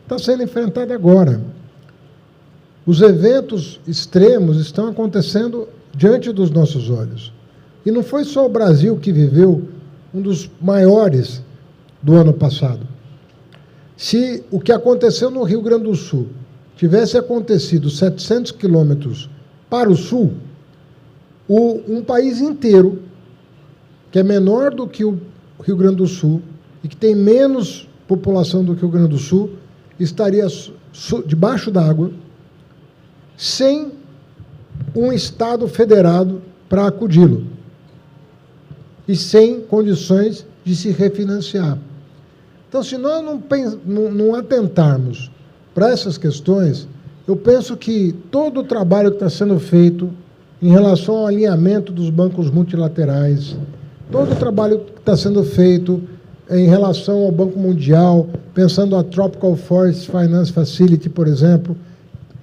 está sendo enfrentada agora. Os eventos extremos estão acontecendo diante dos nossos olhos. E não foi só o Brasil que viveu um dos maiores do ano passado. Se o que aconteceu no Rio Grande do Sul tivesse acontecido 700 quilômetros para o sul, um país inteiro, que é menor do que o Rio Grande do Sul e que tem menos população do que o Rio Grande do Sul, estaria debaixo d'água, sem um Estado federado para acudi-lo e sem condições de se refinanciar. Então, se nós não atentarmos para essas questões, eu penso que todo o trabalho que está sendo feito em relação ao alinhamento dos bancos multilaterais, todo o trabalho que está sendo feito em relação ao Banco Mundial, pensando a Tropical Forest Finance Facility, por exemplo,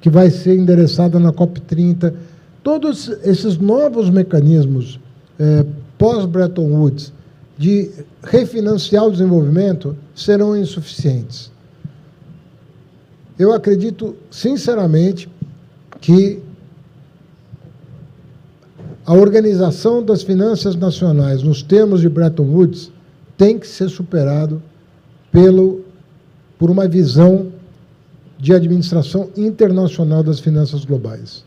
que vai ser endereçada na COP30, todos esses novos mecanismos pós-Bretton Woods de refinanciar o desenvolvimento serão insuficientes. Eu acredito, sinceramente, que a organização das finanças nacionais nos termos de Bretton Woods tem que ser superado por uma visão de administração internacional das finanças globais.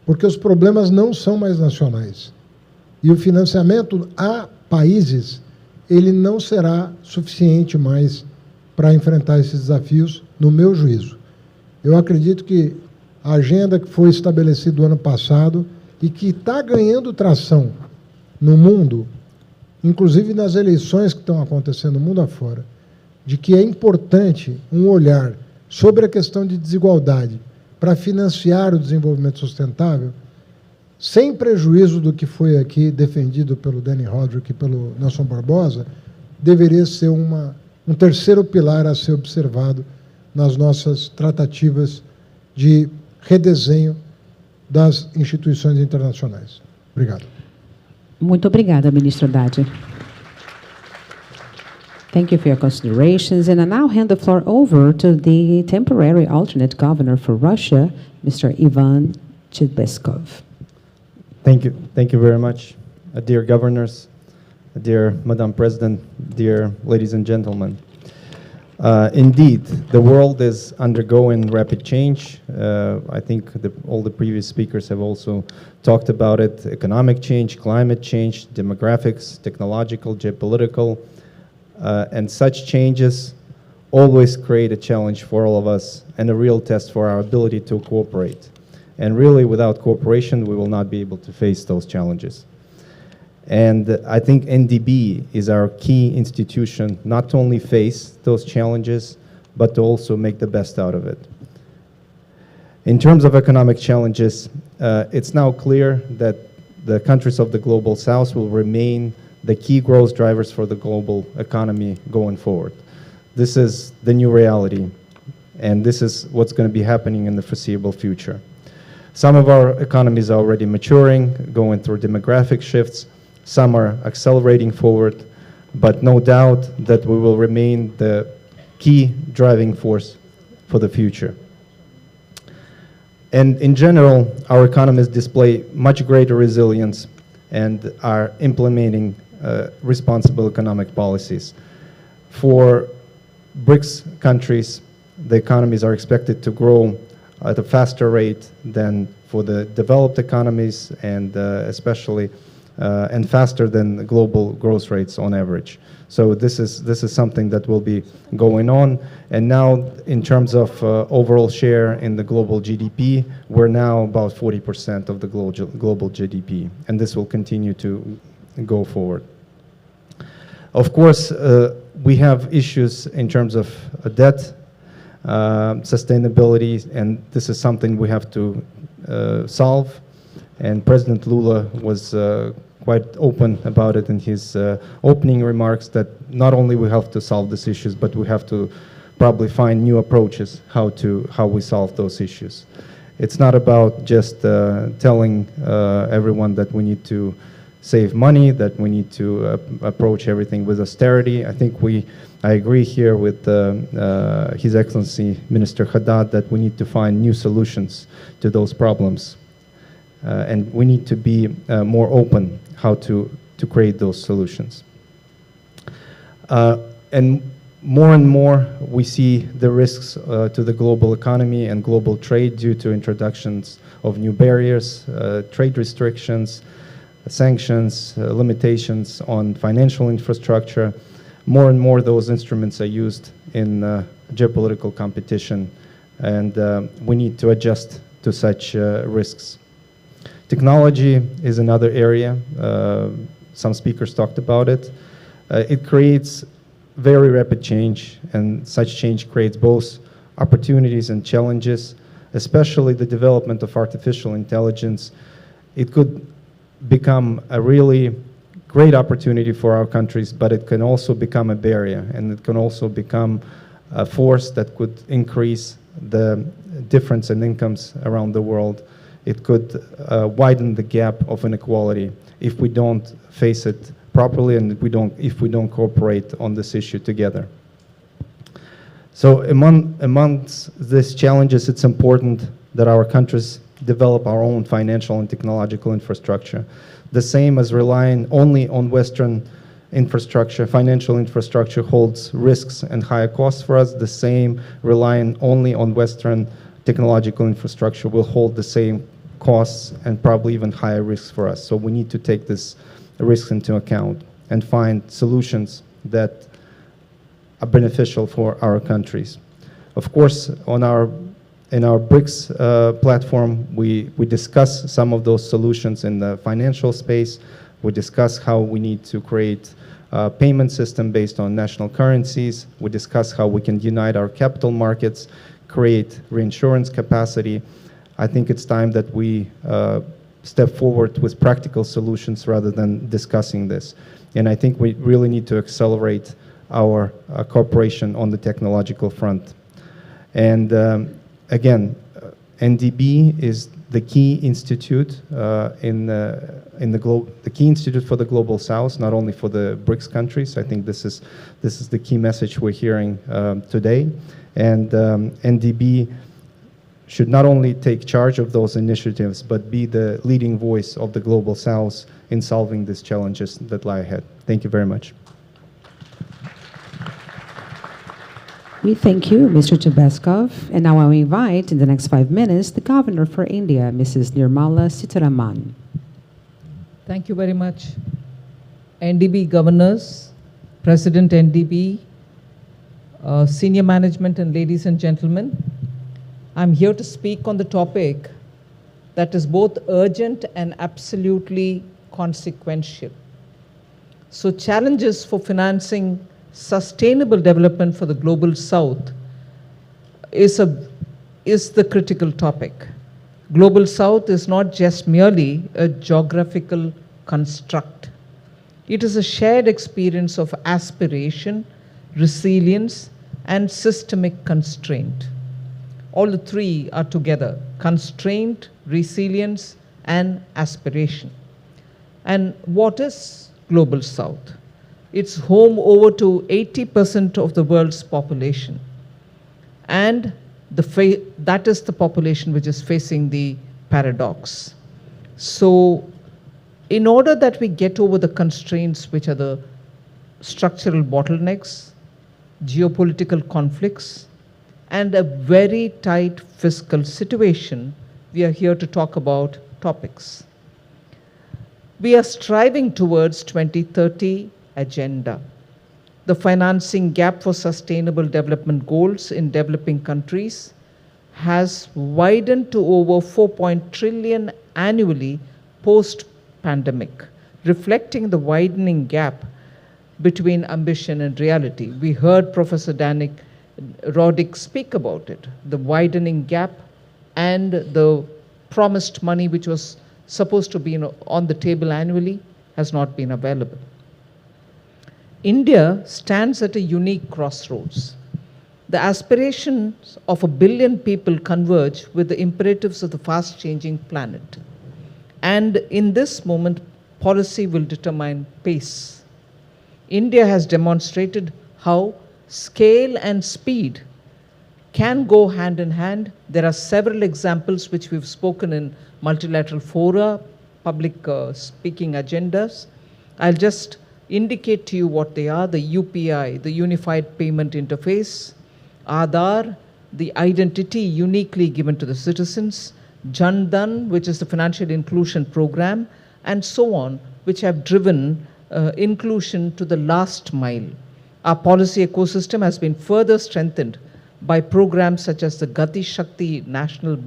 Porque os problemas não são mais nacionais. E o financiamento a países, ele não será suficiente mais para enfrentar esses desafios, no meu juízo. Eu acredito que a agenda que foi estabelecida no ano passado e que está ganhando tração no mundo, inclusive nas eleições que estão acontecendo no mundo afora, de que é importante um olhar sobre a questão de desigualdade para financiar o desenvolvimento sustentável, sem prejuízo do que foi aqui defendido pelo Danny Rodrik e pelo Nelson Barbosa, deveria ser um terceiro pilar a ser observado nas nossas tratativas de redesenho das instituições internacionais. Obrigado. Muito obrigada, ministro Haddad. Thank you for your considerations, and I now hand the floor over to the temporary alternate governor for Russia, Mr. Ivan Chibeskov. Thank you very much, dear governors, dear Madam President, dear ladies and gentlemen. Indeed, the world is undergoing rapid change. I think all the previous speakers have also talked about it: economic change, climate change, demographics, technological, geopolitical. And such changes always create a challenge for all of us and a real test for our ability to cooperate. And really, without cooperation, we will not be able to face those challenges. And I think NDB is our key institution, not to only face those challenges, but to also make the best out of it. In terms of economic challenges, it's now clear that the countries of the Global South will remain the key growth drivers for the global economy going forward. This is the new reality, and this is what's going to be happening in the foreseeable future. Some of our economies are already maturing, going through demographic shifts. Some are accelerating forward, but no doubt that we will remain the key driving force for the future. And in general, our economies display much greater resilience and are implementing responsible economic policies. For BRICS countries, the economies are expected to grow at a faster rate than for the developed economies, and especially and faster than the global growth rates on average. So this is something that will be going on. And now, in terms of overall share in the global GDP, we're now about 40% of the global GDP, and this will continue to go forward. Of course, we have issues in terms of debt, sustainability, and this is something we have to solve. And President Lula was quite open about it in his opening remarks, that not only we have to solve these issues, but we have to probably find new approaches how we solve those issues. It's not about just telling everyone that we need to save money, that we need to approach everything with austerity. I think I agree here with His Excellency Minister Haddad that we need to find new solutions to those problems. And we need to be more open how to create those solutions. And more we see the risks to the global economy and global trade due to introductions of new barriers, trade restrictions, sanctions, limitations on financial infrastructure. More and more those instruments are used in geopolitical competition, and we need to adjust to such risks. Technology is another area. Some speakers talked about it. It creates very rapid change, and such change creates both opportunities and challenges, especially the development of artificial intelligence. It could become a really great opportunity for our countries, but it can also become a barrier, and it can also become a force that could increase the difference in incomes around the world. It could widen the gap of inequality if we don't face it properly and if we don't cooperate on this issue together. So amongst these challenges, it's important that our countries develop our own financial and technological infrastructure. The same as relying only on Western infrastructure, financial infrastructure holds risks and higher costs for us. The same relying only on Western technological infrastructure will hold the same costs and probably even higher risks for us. So we need to take this risks into account and find solutions that are beneficial for our countries. Of course, in our BRICS platform, we discuss some of those solutions in the financial space. We discuss how we need to create a payment system based on national currencies. We discuss how we can unite our capital markets, create reinsurance capacity. I think it's time that we step forward with practical solutions rather than discussing this. And I think we really need to accelerate our cooperation on the technological front. And again, NDB is the key institute the key institute for the Global South, not only for the BRICS countries. I think this is the key message we're hearing today. And NDB should not only take charge of those initiatives, but be the leading voice of the Global South in solving these challenges that lie ahead. Thank you very much. We thank you, Mr. Tabeskov. And now I invite, in the next 5 minutes, the Governor for India, Mrs. Nirmala Sitharaman. Thank you very much. NDB Governors, President NDB, senior management, and ladies and gentlemen, I'm here to speak on the topic that is both urgent and absolutely consequential. So challenges for financing sustainable development for the Global South is the critical topic. Global South is not just merely a geographical construct. It is a shared experience of aspiration, resilience, and systemic constraint. All the three are together: constraint, resilience, and aspiration. And what is Global South? It's home over to 80% of the world's population. And that is the population which is facing the paradox. So in order that we get over the constraints, which are the structural bottlenecks, geopolitical conflicts, and a very tight fiscal situation, we are here to talk about topics. We are striving towards 2030 agenda. The financing gap for sustainable development goals in developing countries has widened to over 4 trillion annually post-pandemic, reflecting the widening gap between ambition and reality. We heard Professor Rodrik speak about it, the widening gap and the promised money which was supposed to be on the table annually has not been available. India stands at a unique crossroads. The aspirations of 1 billion people converge with the imperatives of the fast-changing planet. And in this moment, policy will determine pace. India has demonstrated how scale and speed can go hand in hand. There are several examples which we've spoken in multilateral fora, public speaking agendas. I'll just indicate to you what they are: the UPI, the Unified Payment Interface; Aadhaar, the identity uniquely given to the citizens; Jan Dhan, which is the financial inclusion program, and so on, which have driven inclusion to the last mile. Our policy ecosystem has been further strengthened by programs such as the Gati Shakti National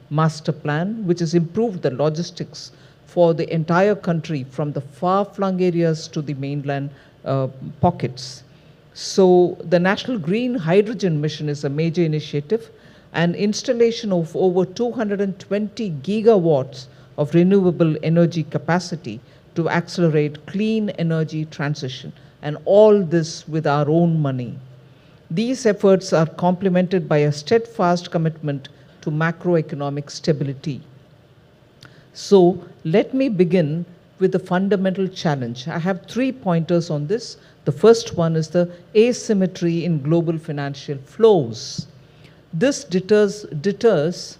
Master Plan, which has improved the logistics for the entire country from the far-flung areas to the mainland pockets. So the National Green Hydrogen Mission is a major initiative, and installation of over 220 gigawatts of renewable energy capacity to accelerate clean energy transition, and all this with our own money. These efforts are complemented by a steadfast commitment to macroeconomic stability. So let me begin with the fundamental challenge. I have 3 pointers on this. The first one is the asymmetry in global financial flows. This deters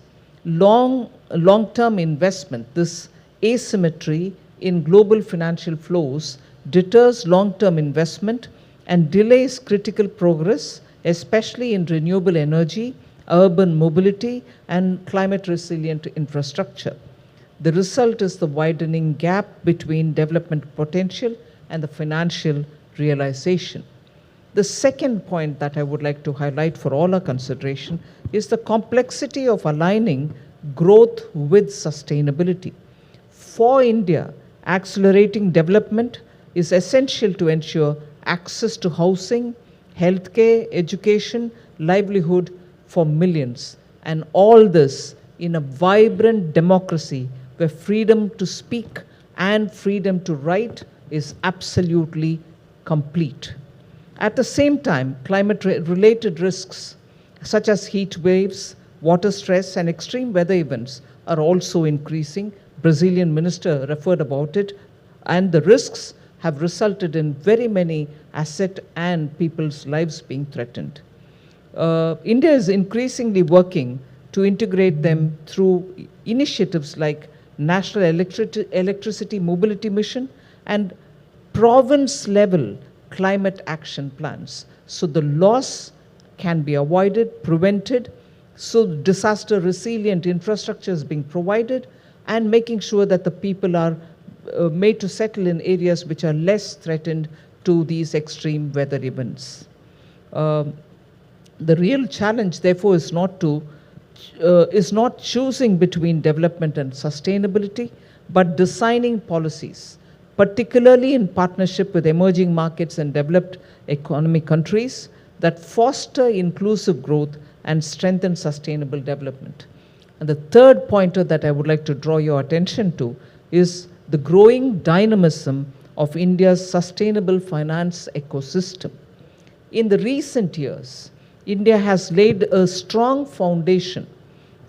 long-term investment, this asymmetry in global financial flows deters long-term investment and delays critical progress, especially in renewable energy, urban mobility, and climate-resilient infrastructure. The result is the widening gap between development potential and the financial realization. The second point that I would like to highlight for all our consideration is the complexity of aligning growth with sustainability. For India, accelerating development is essential to ensure access to housing, healthcare, education, livelihood for millions, and all this in a vibrant democracy where freedom to speak and freedom to write is absolutely complete. At the same time, climate-related risks such as heat waves, water stress, and extreme weather events are also increasing. Brazilian minister referred about it, and the risks have resulted in very many asset and people's lives being threatened. India is increasingly working to integrate them through initiatives like National Electricity Mobility Mission and province-level climate action plans. So the loss can be avoided, prevented, so disaster-resilient infrastructure is being provided, and making sure that the people are made to settle in areas which are less threatened to these extreme weather events. The real challenge, therefore, is not choosing between development and sustainability, but designing policies, particularly in partnership with emerging markets and developed economy countries, that foster inclusive growth and strengthen sustainable development. And the third pointer that I would like to draw your attention to is the growing dynamism of India's sustainable finance ecosystem. In the recent years, India has laid a strong foundation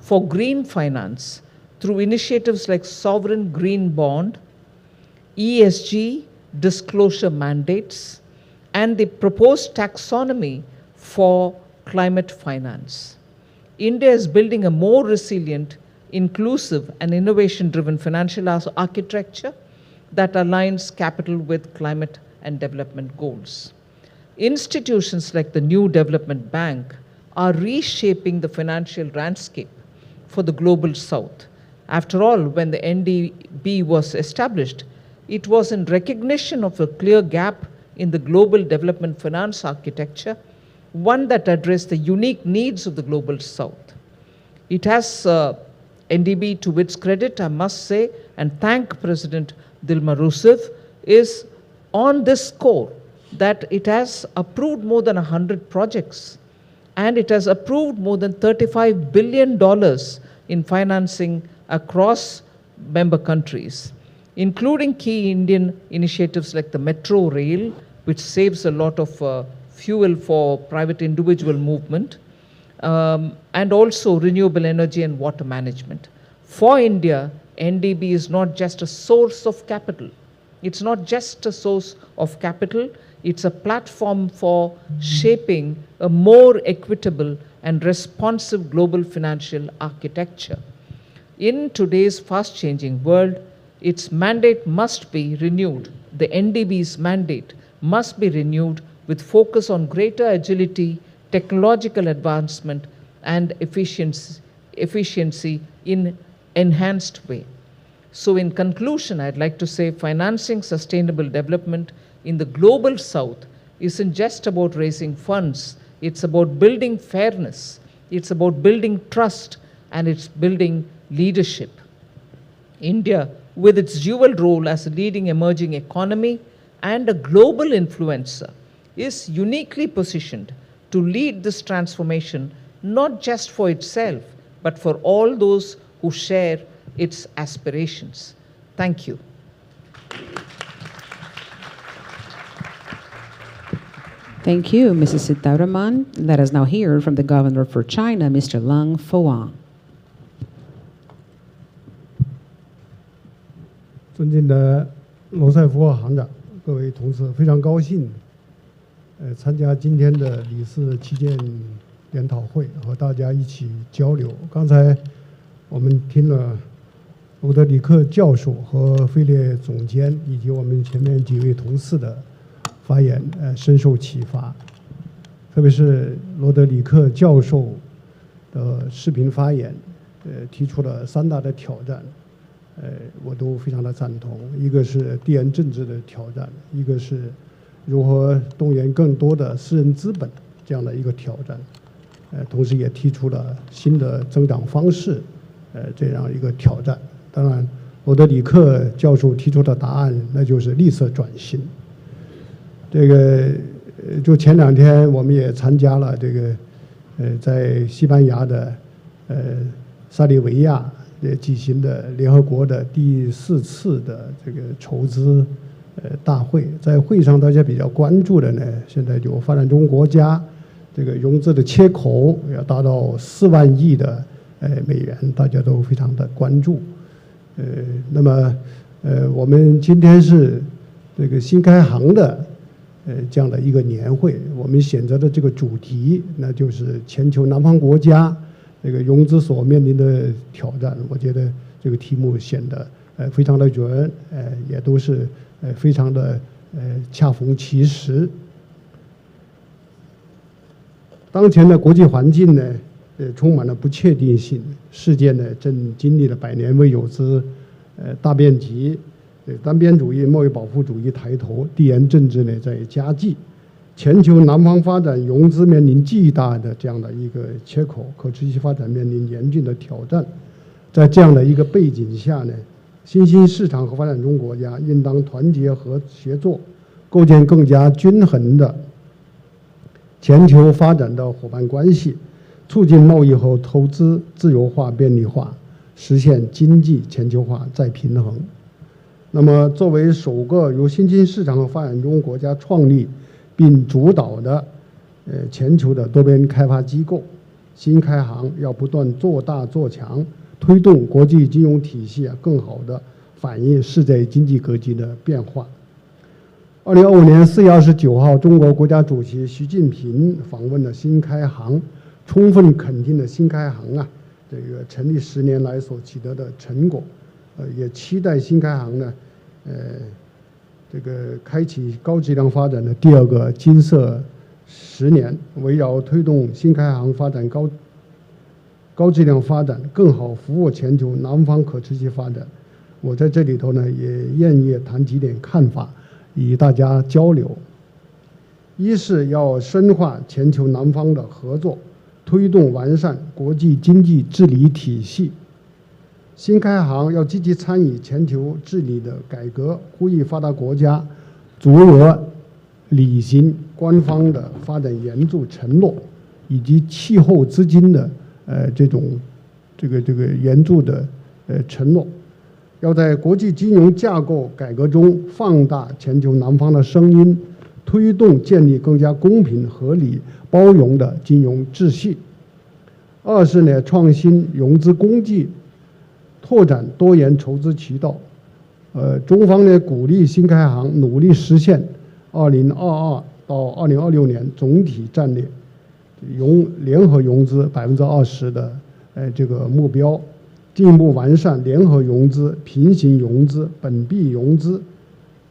for green finance through initiatives like sovereign green bond, ESG disclosure mandates, and the proposed taxonomy for climate finance. India is building a more resilient, inclusive, and innovation-driven financial architecture that aligns capital with climate and development goals. Institutions like the New Development Bank are reshaping the financial landscape for the global south. After all, when the NDB was established, it was in recognition of a clear gap in the global development finance architecture, one that addressed the unique needs of the global south. It has NDB, to its credit, I must say, and thank President Dilma Rousseff, is on this score that it has approved more than 100 projects, and it has approved more than $35 billion in financing across member countries, including key Indian initiatives like the metro rail, which saves a lot of fuel for private individual movement, and also renewable energy and water management. For India, NDB is not just a source of capital. It's not just a source of capital, it's a platform for shaping a more equitable and responsive global financial architecture. In today's fast-changing world, its mandate must be renewed. The NDB's mandate must be renewed with focus on greater agility, technological advancement, and efficiency in enhanced way. So in conclusion, I'd like to say financing sustainable development in the global south isn't just about raising funds, it's about building fairness, it's about building trust, and it's building leadership. India, with its dual role as a leading emerging economy and a global influencer, is uniquely positioned to lead this transformation, not just for itself, but for all those who share its aspirations. Thank you. Thank you, Mrs. Sitaraman. Let us now hear from the Governor for China, Mr. Lang Fowang. 尊敬的罗塞夫行长，各位同事，非常高兴，参加今天的理事旗舰研讨会，和大家一起交流。刚才我们听了罗德里克教授和费列总监以及我们前面几位同事的发言，深受启发。特别是罗德里克教授的视频发言，提出了3大的挑战，我都非常的赞同。一个是地缘政治的挑战，一个是如何动员更多的私人资本这样的一个挑战，同时也提出了新的增长方式，这样一个挑战。当然，罗德里克教授提出的答案，那就是绿色转型。这个就前2天我们也参加了这个在西班牙的萨利维亚举行的联合国的第4次的这个筹资大会。在会上大家比较关注的呢，现在就发展中国家这个融资的缺口要达到4万亿的美元，大家都非常的关注。那么我们今天是这个新开行的这样的一个年会，我们选择的这个主题，那就是全球南方国家这个融资所面临的挑战。我觉得这个题目显得非常的准，也都是非常的恰逢其时。当前的国际环境呢，充满了不确定性，世界呢正经历了100年未有之大变局。单边主义、贸易保护主义抬头，地缘政治呢在加剧，全球南方发展融资面临巨大的这样的一个缺口，可持续发展面临严峻的挑战。在这样的一个背景下呢，新兴市场和发展中国家应当团结和协作，构建更加均衡的全球发展的伙伴关系，促进贸易和投资自由化便利化，实现经济全球化再平衡。那么，作为首个由新兴市场和发展中国家创立并主导的全球的多边开发机构，新开行要不断做大做强，推动国际金融体系更好地反映世界经济格局的变化。2025年4月29号，中国国家主席习近平访问了新开行，充分肯定了新开行这个成立10年来所取得的成果。也期待新开行呢，这个开启高质量发展的第2个金色10年，围绕推动新开行发展高质量发展，更好服务全球南方可持续发展。我在这里头呢，也愿意谈几点看法，与大家交流。一是要深化全球南方的合作，推动完善国际经济治理体系。新开行要积极参与全球治理的改革，呼吁发达国家足额履行官方的发展援助承诺，以及气候资金的这个援助的承诺。要在国际金融架构改革中放大全球南方的声音，推动建立更加公平、合理、包容的金融秩序。二是呢，创新融资工具，拓展多元筹资渠道。中方呢鼓励新开行努力实现2022到2026年总体战略联合融资20%的这个目标，进一步完善联合融资、平行融资、本币融资、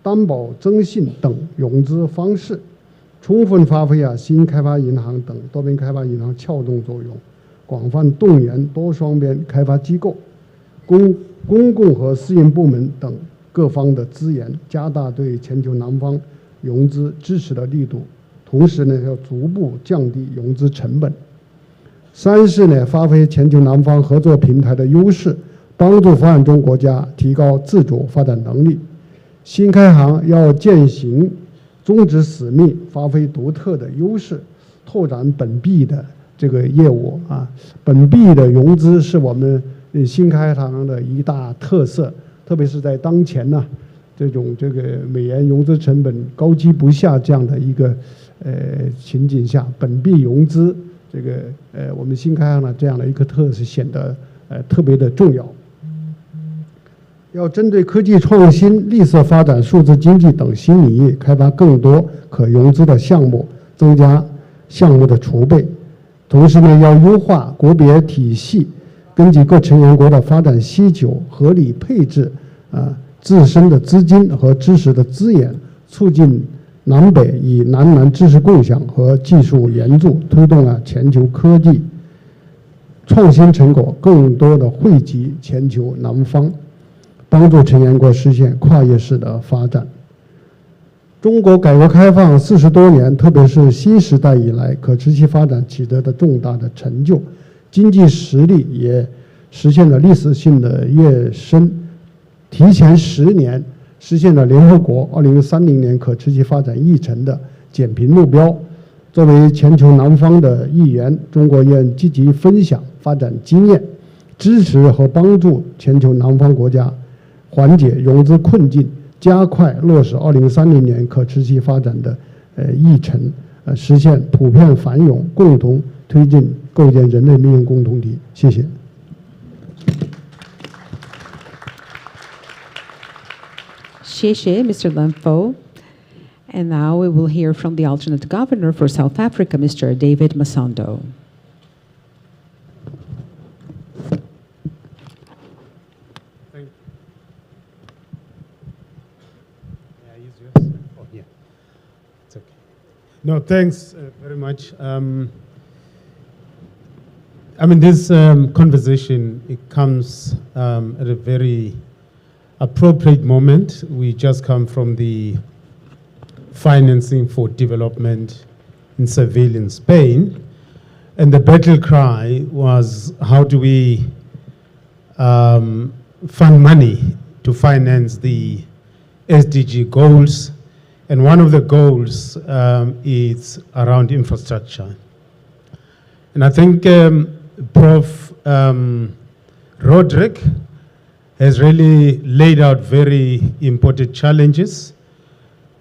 担保征信等融资方式，充分发挥新开发银行等多边开发银行撬动作用，广泛动员多双边开发机构、公共和私营部门等各方的资源，加大对全球南方融资支持的力度，同时呢，要逐步降低融资成本。三是呢，发挥全球南方合作平台的优势，帮助发展中国家提高自主发展能力。新开行要践行宗旨使命，发挥独特的优势，拓展本币的这个业务本币的融资是我们新开行的一大特色，特别是在当前这个美元融资成本高居不下这样的一个情景下，本币融资这个我们新开行这样的一个特色显得特别的重要。要针对科技创新、绿色发展、数字经济等新领域开发更多可融资的项目，增加项目的储备。同时呢，要优化国别体系，根据各成员国的发展需求，合理配置自身的资金和知识的资源，促进南北与南南知识共享和技术援助，推动了全球科技创新成果更多的汇集全球南方，帮助成员国实现跨越式的发展。中国改革开放40多年，特别是新时代以来，可持续发展取得的重大的成就，经济实力也实现了历史性的跃升，提前10年实现了联合国2030年可持续发展议程的减贫目标。作为全球南方的一员，中国愿积极分享发展经验，支持和帮助全球南方国家缓解融资困境，加快落实2030年可持续发展的议程，实现普遍繁荣，共同推进构建人类命运共同体。谢谢。谢谢 Mr. Lamfo. And now we will hear from the alternate governor for South Africa, Mr. David Masondo. No, thanks very much. This conversation, it comes at a very appropriate moment. We just come from the financing for development in Seville in Spain, and the battle cry was, how do we fund money to finance the SDG goals? And one of the goals is around infrastructure. And I think Prof. Rodrik has really laid out very important challenges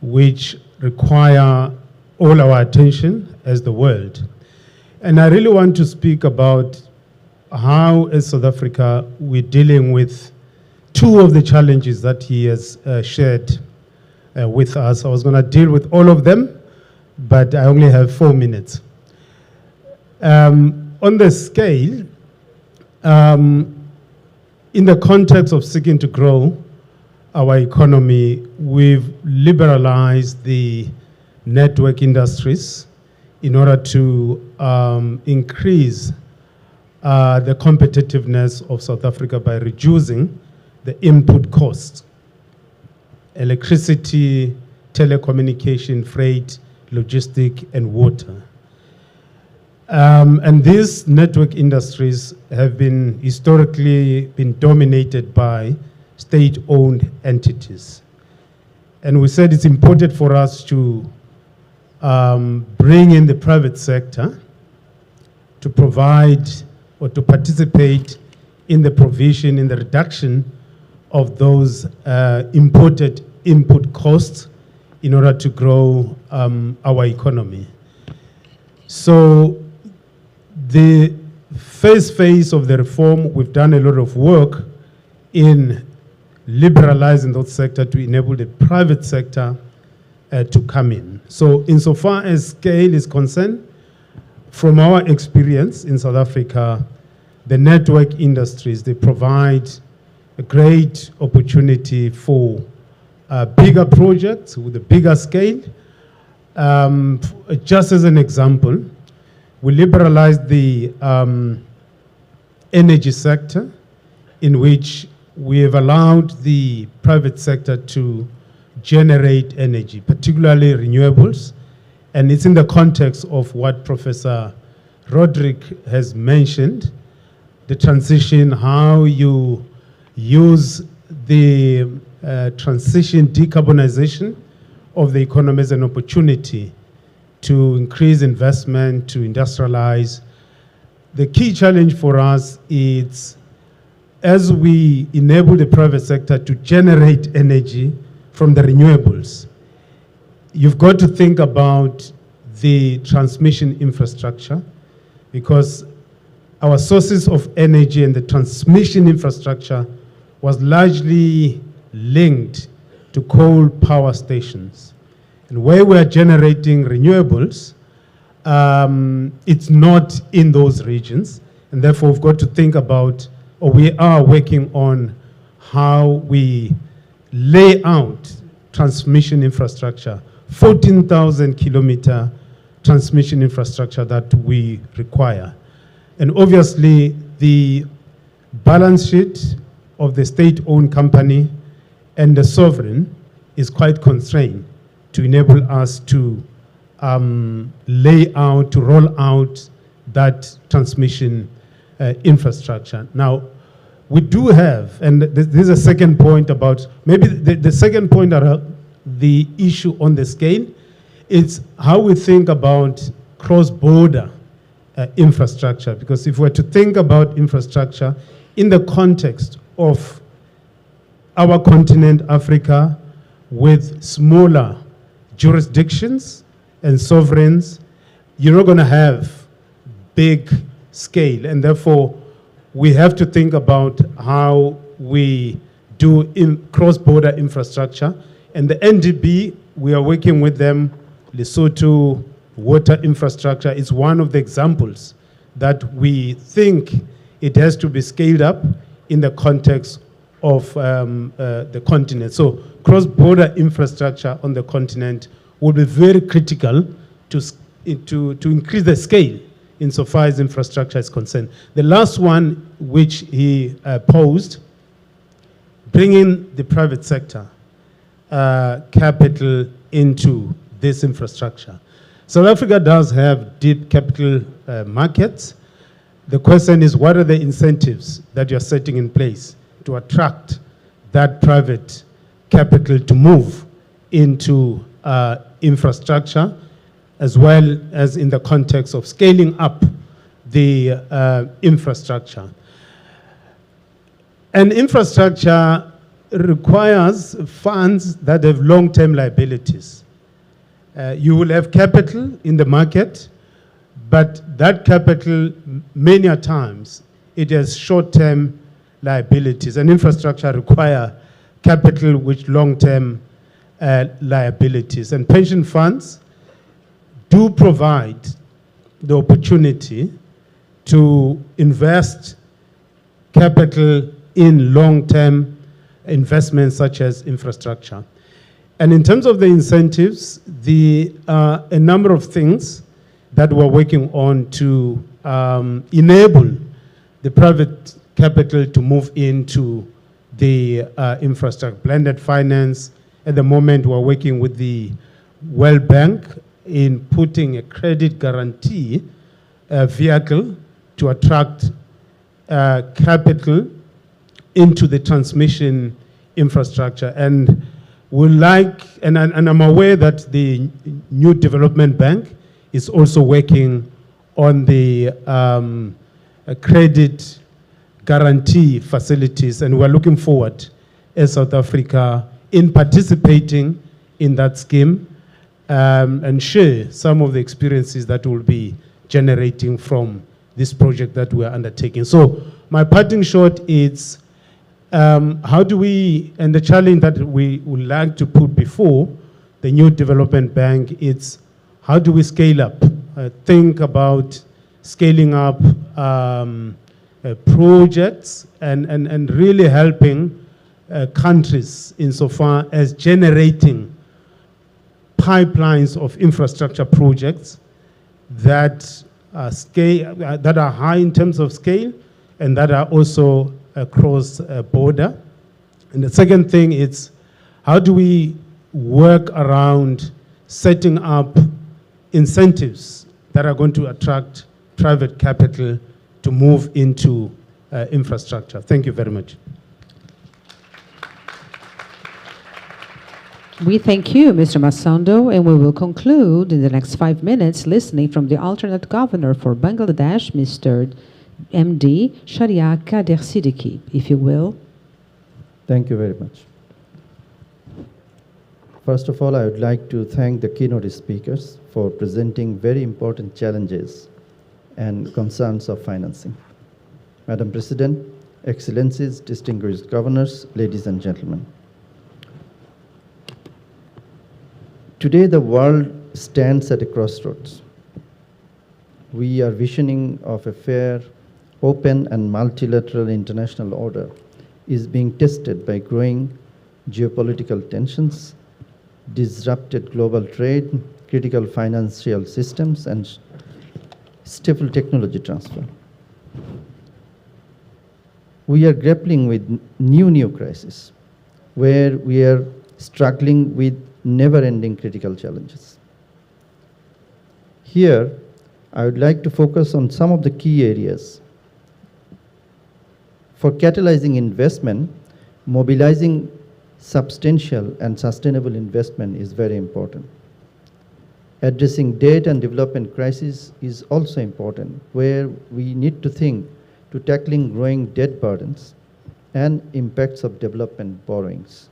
which require all our attention as the world. And I really want to speak about how, as South Africa, we're dealing with two of the challenges that he has shared with us. I was going to deal with all of them, but I only have 4 minutes. On the scale, in the context of seeking to grow our economy, we've liberalized the network industries in order to increase the competitiveness of South Africa by reducing the input costs: electricity, telecommunication, freight, logistic, and water. And these network industries have been historically dominated by state-owned entities. And we said it's important for us to bring in the private sector to provide or to participate in the provision, in the reduction of those imported input costs in order to grow our economy. So the first phase of the reform, we've done a lot of work in liberalizing that sector to enable the private sector to come in. So insofar as scale is concerned, from our experience in South Africa, the network industries, they provide a great opportunity for bigger projects with a bigger scale. Just as an example, we liberalized the energy sector, in which we have allowed the private sector to generate energy, particularly renewables. And it's in the context of what Professor Rodrik has mentioned, the transition, how you use the transition, decarbonization of the economy as an opportunity to increase investment, to industrialize. The key challenge for us is, as we enable the private sector to generate energy from the renewables, you've got to think about the transmission infrastructure, because our sources of energy and the transmission infrastructure was largely linked to coal power stations. And where we are generating renewables, it's not in those regions. And therefore, we've got to think about, or we are working on how we lay out transmission infrastructure, 14,000 kilometer transmission infrastructure that we require. And obviously, the balance sheet of the state-owned company and the sovereign is quite constrained to enable us to lay out, to roll out that transmission infrastructure. Now, we do have, and this is a second point about, maybe the second point about the issue on the scale, is how we think about cross-border infrastructure. Because if we're to think about infrastructure in the context of our continent, Africa, with smaller jurisdictions and sovereigns, you're not going to have big scale. And therefore, we have to think about how we do in cross-border infrastructure. And the NDB, we are working with them. Lesotho water infrastructure is one of the examples that we think it has to be scaled up in the context of the continent. So cross-border infrastructure on the continent will be very critical to increase the scale insofar as infrastructure is concerned. The last one which he posed, bringing the private sector capital into this infrastructure. South Africa does have deep capital markets. The question is, what are the incentives that you're setting in place to attract that private capital to move into infrastructure, as well as in the context of scaling up the infrastructure? And infrastructure requires funds that have long-term liabilities. You will have capital in the market, but that capital, many a times, it has short-term liabilities. And infrastructure require capital with long-term liabilities. And pension funds do provide the opportunity to invest capital in long-term investments such as infrastructure. And in terms of the incentives, a number of things that we're working on to enable the private capital to move into the infrastructure. Blended finance, at the moment we're working with the World Bank in putting a credit guarantee vehicle to attract capital into the transmission infrastructure. And we like, and I'm aware that the New Development Bank is also working on the credit guarantee facilities, and we're looking forward as South Africa in participating in that scheme and share some of the experiences that we'll be generating from this project that we're undertaking. So my parting shot is, how do we, and the challenge that we would like to put before the New Development Bank, it's how do we scale up? Think about scaling up projects and really helping countries insofar as generating pipelines of infrastructure projects that that are high in terms of scale and that are also across border. And the second thing is, how do we work around setting up incentives that are going to attract private capital to move into infrastructure? Thank you very much. We thank you, Mr. Masondo, and we will conclude in the next 5 minutes listening from the alternate governor for Bangladesh, Mr. MD Sharia Kader Siddiqui, if you will. Thank you very much. First of all, I would like to thank the keynote speakers for presenting very important challenges and concerns of financing. Madam President, Excellencies, distinguished governors, ladies and gentlemen. Today, the world stands at a crossroads. We are visioning of a fair, open and multilateral international order is being tested by growing geopolitical tensions, disrupted global trade, critical financial systems, and stifled technology transfer. We are grappling with new crises, where we are struggling with never-ending critical challenges. Here, I would like to focus on some of the key areas. For catalyzing investment, mobilizing substantial and sustainable investment is very important. Addressing debt and development crises is also important, where we need to think to tackling growing debt burdens and impacts of development borrowings.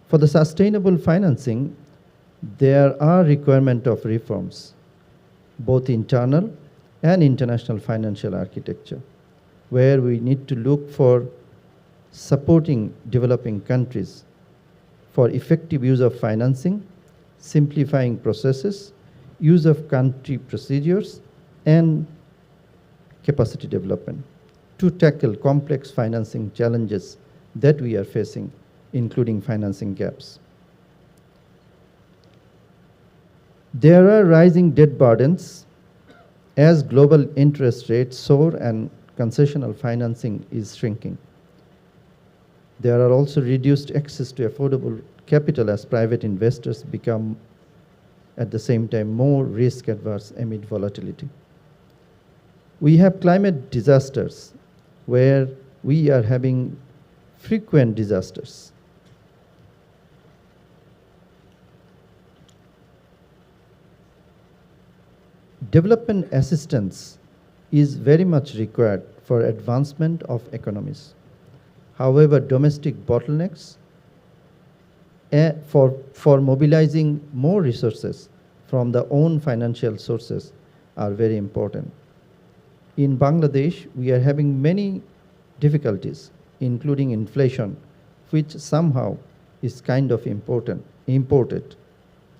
For the sustainable financing, there are requirements of reforms, both internal and international financial architecture, where we need to look for supporting developing countries for effective use of financing, simplifying processes, use of country procedures, and capacity development to tackle complex financing challenges that we are facing, including financing gaps. There are rising debt burdens as global interest rates soar and concessional financing is shrinking. There are also reduced access to affordable capital as private investors become, at the same time, more risk adverse amid volatility. We have climate disasters where we are having frequent disasters. Development assistance is very much required for advancement of economies. However, domestic bottlenecks for mobilizing more resources from the own financial sources are very important. In Bangladesh, we are having many difficulties, including inflation, which somehow is kind of imported,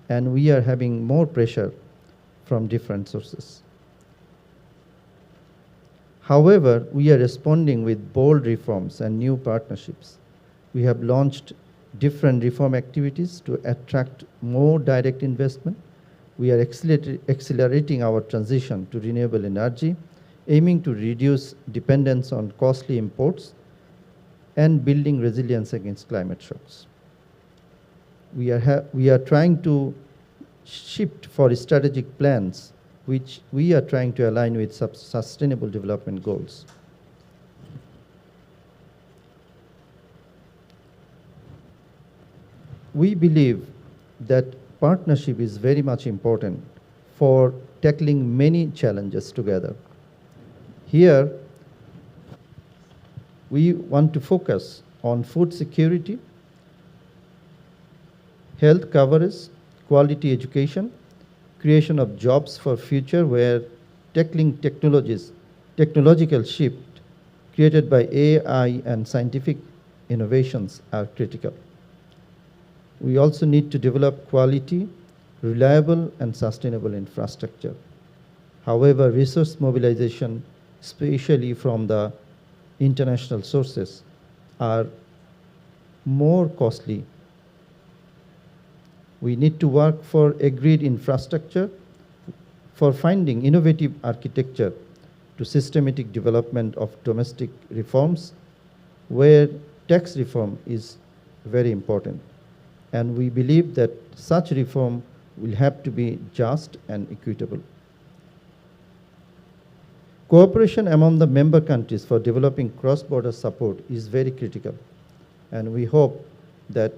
and we are having more pressure from different sources. However, we are responding with bold reforms and new partnerships. We have launched different reform activities to attract more direct investment. We are accelerating our transition to renewable energy, aiming to reduce dependence on costly imports and building resilience against climate shocks. We are trying to shift for strategic plans which we are trying to align with sustainable development goals. We believe that partnership is very much important for tackling many challenges together. Here, we want to focus on food security, health coverage, quality education, creation of jobs for future, where tackling technological shift created by AI and scientific innovations are critical. We also need to develop quality, reliable, and sustainable infrastructure. However, resource mobilization, especially from the international sources, are more costly. We need to work for agreed infrastructure, for finding innovative architecture to systematic development of domestic reforms, where tax reform is very important. And we believe that such reform will have to be just and equitable. Cooperation among the member countries for developing cross-border support is very critical, and we hope that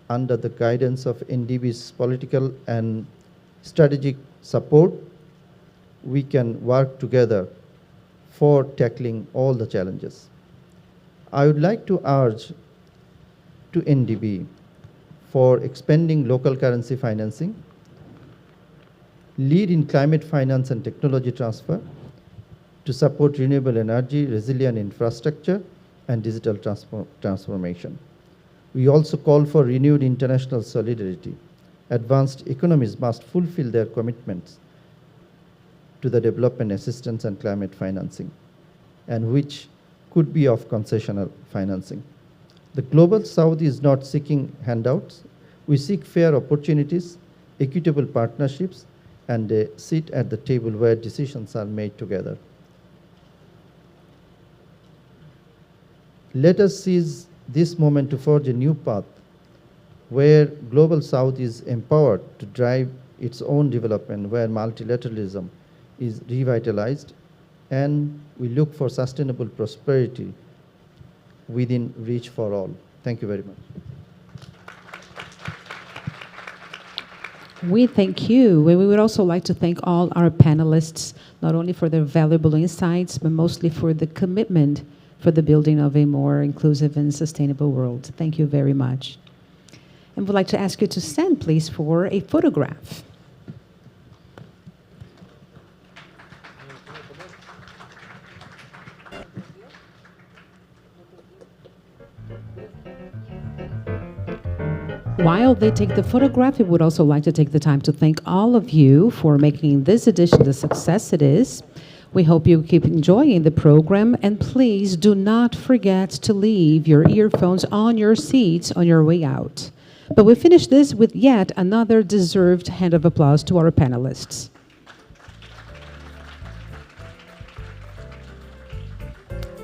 under the guidance of NDB's political and strategic support, we can work together for tackling all the challenges. I would like to urge to NDB for expanding local currency financing, lead in climate finance and technology transfer, to support renewable energy, resilient infrastructure, and digital transformation. We also call for renewed international solidarity. Advanced economies must fulfill their commitments to the development assistance and climate financing, and which could be of concessional financing. The Global South is not seeking handouts. We seek fair opportunities, equitable partnerships, and a seat at the table where decisions are made together. Let us seize this moment to forge a new path where Global South is empowered to drive its own development, where multilateralism is revitalized, and we look for sustainable prosperity within reach for all. Thank you very much. We thank you. And we would also like to thank all our panelists, not only for their valuable insights, but mostly for the commitment for the building of a more inclusive and sustainable world. Thank you very much. And we'd like to ask you to stand, please, for a photograph. While they take the photograph, we would also like to take the time to thank all of you for making this edition the success it is. We hope you keep enjoying the program, and please do not forget to leave your earphones on your seats on your way out. But we finish this with yet another deserved hand of applause to our panelists.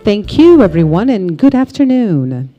Thank you, everyone, and good afternoon.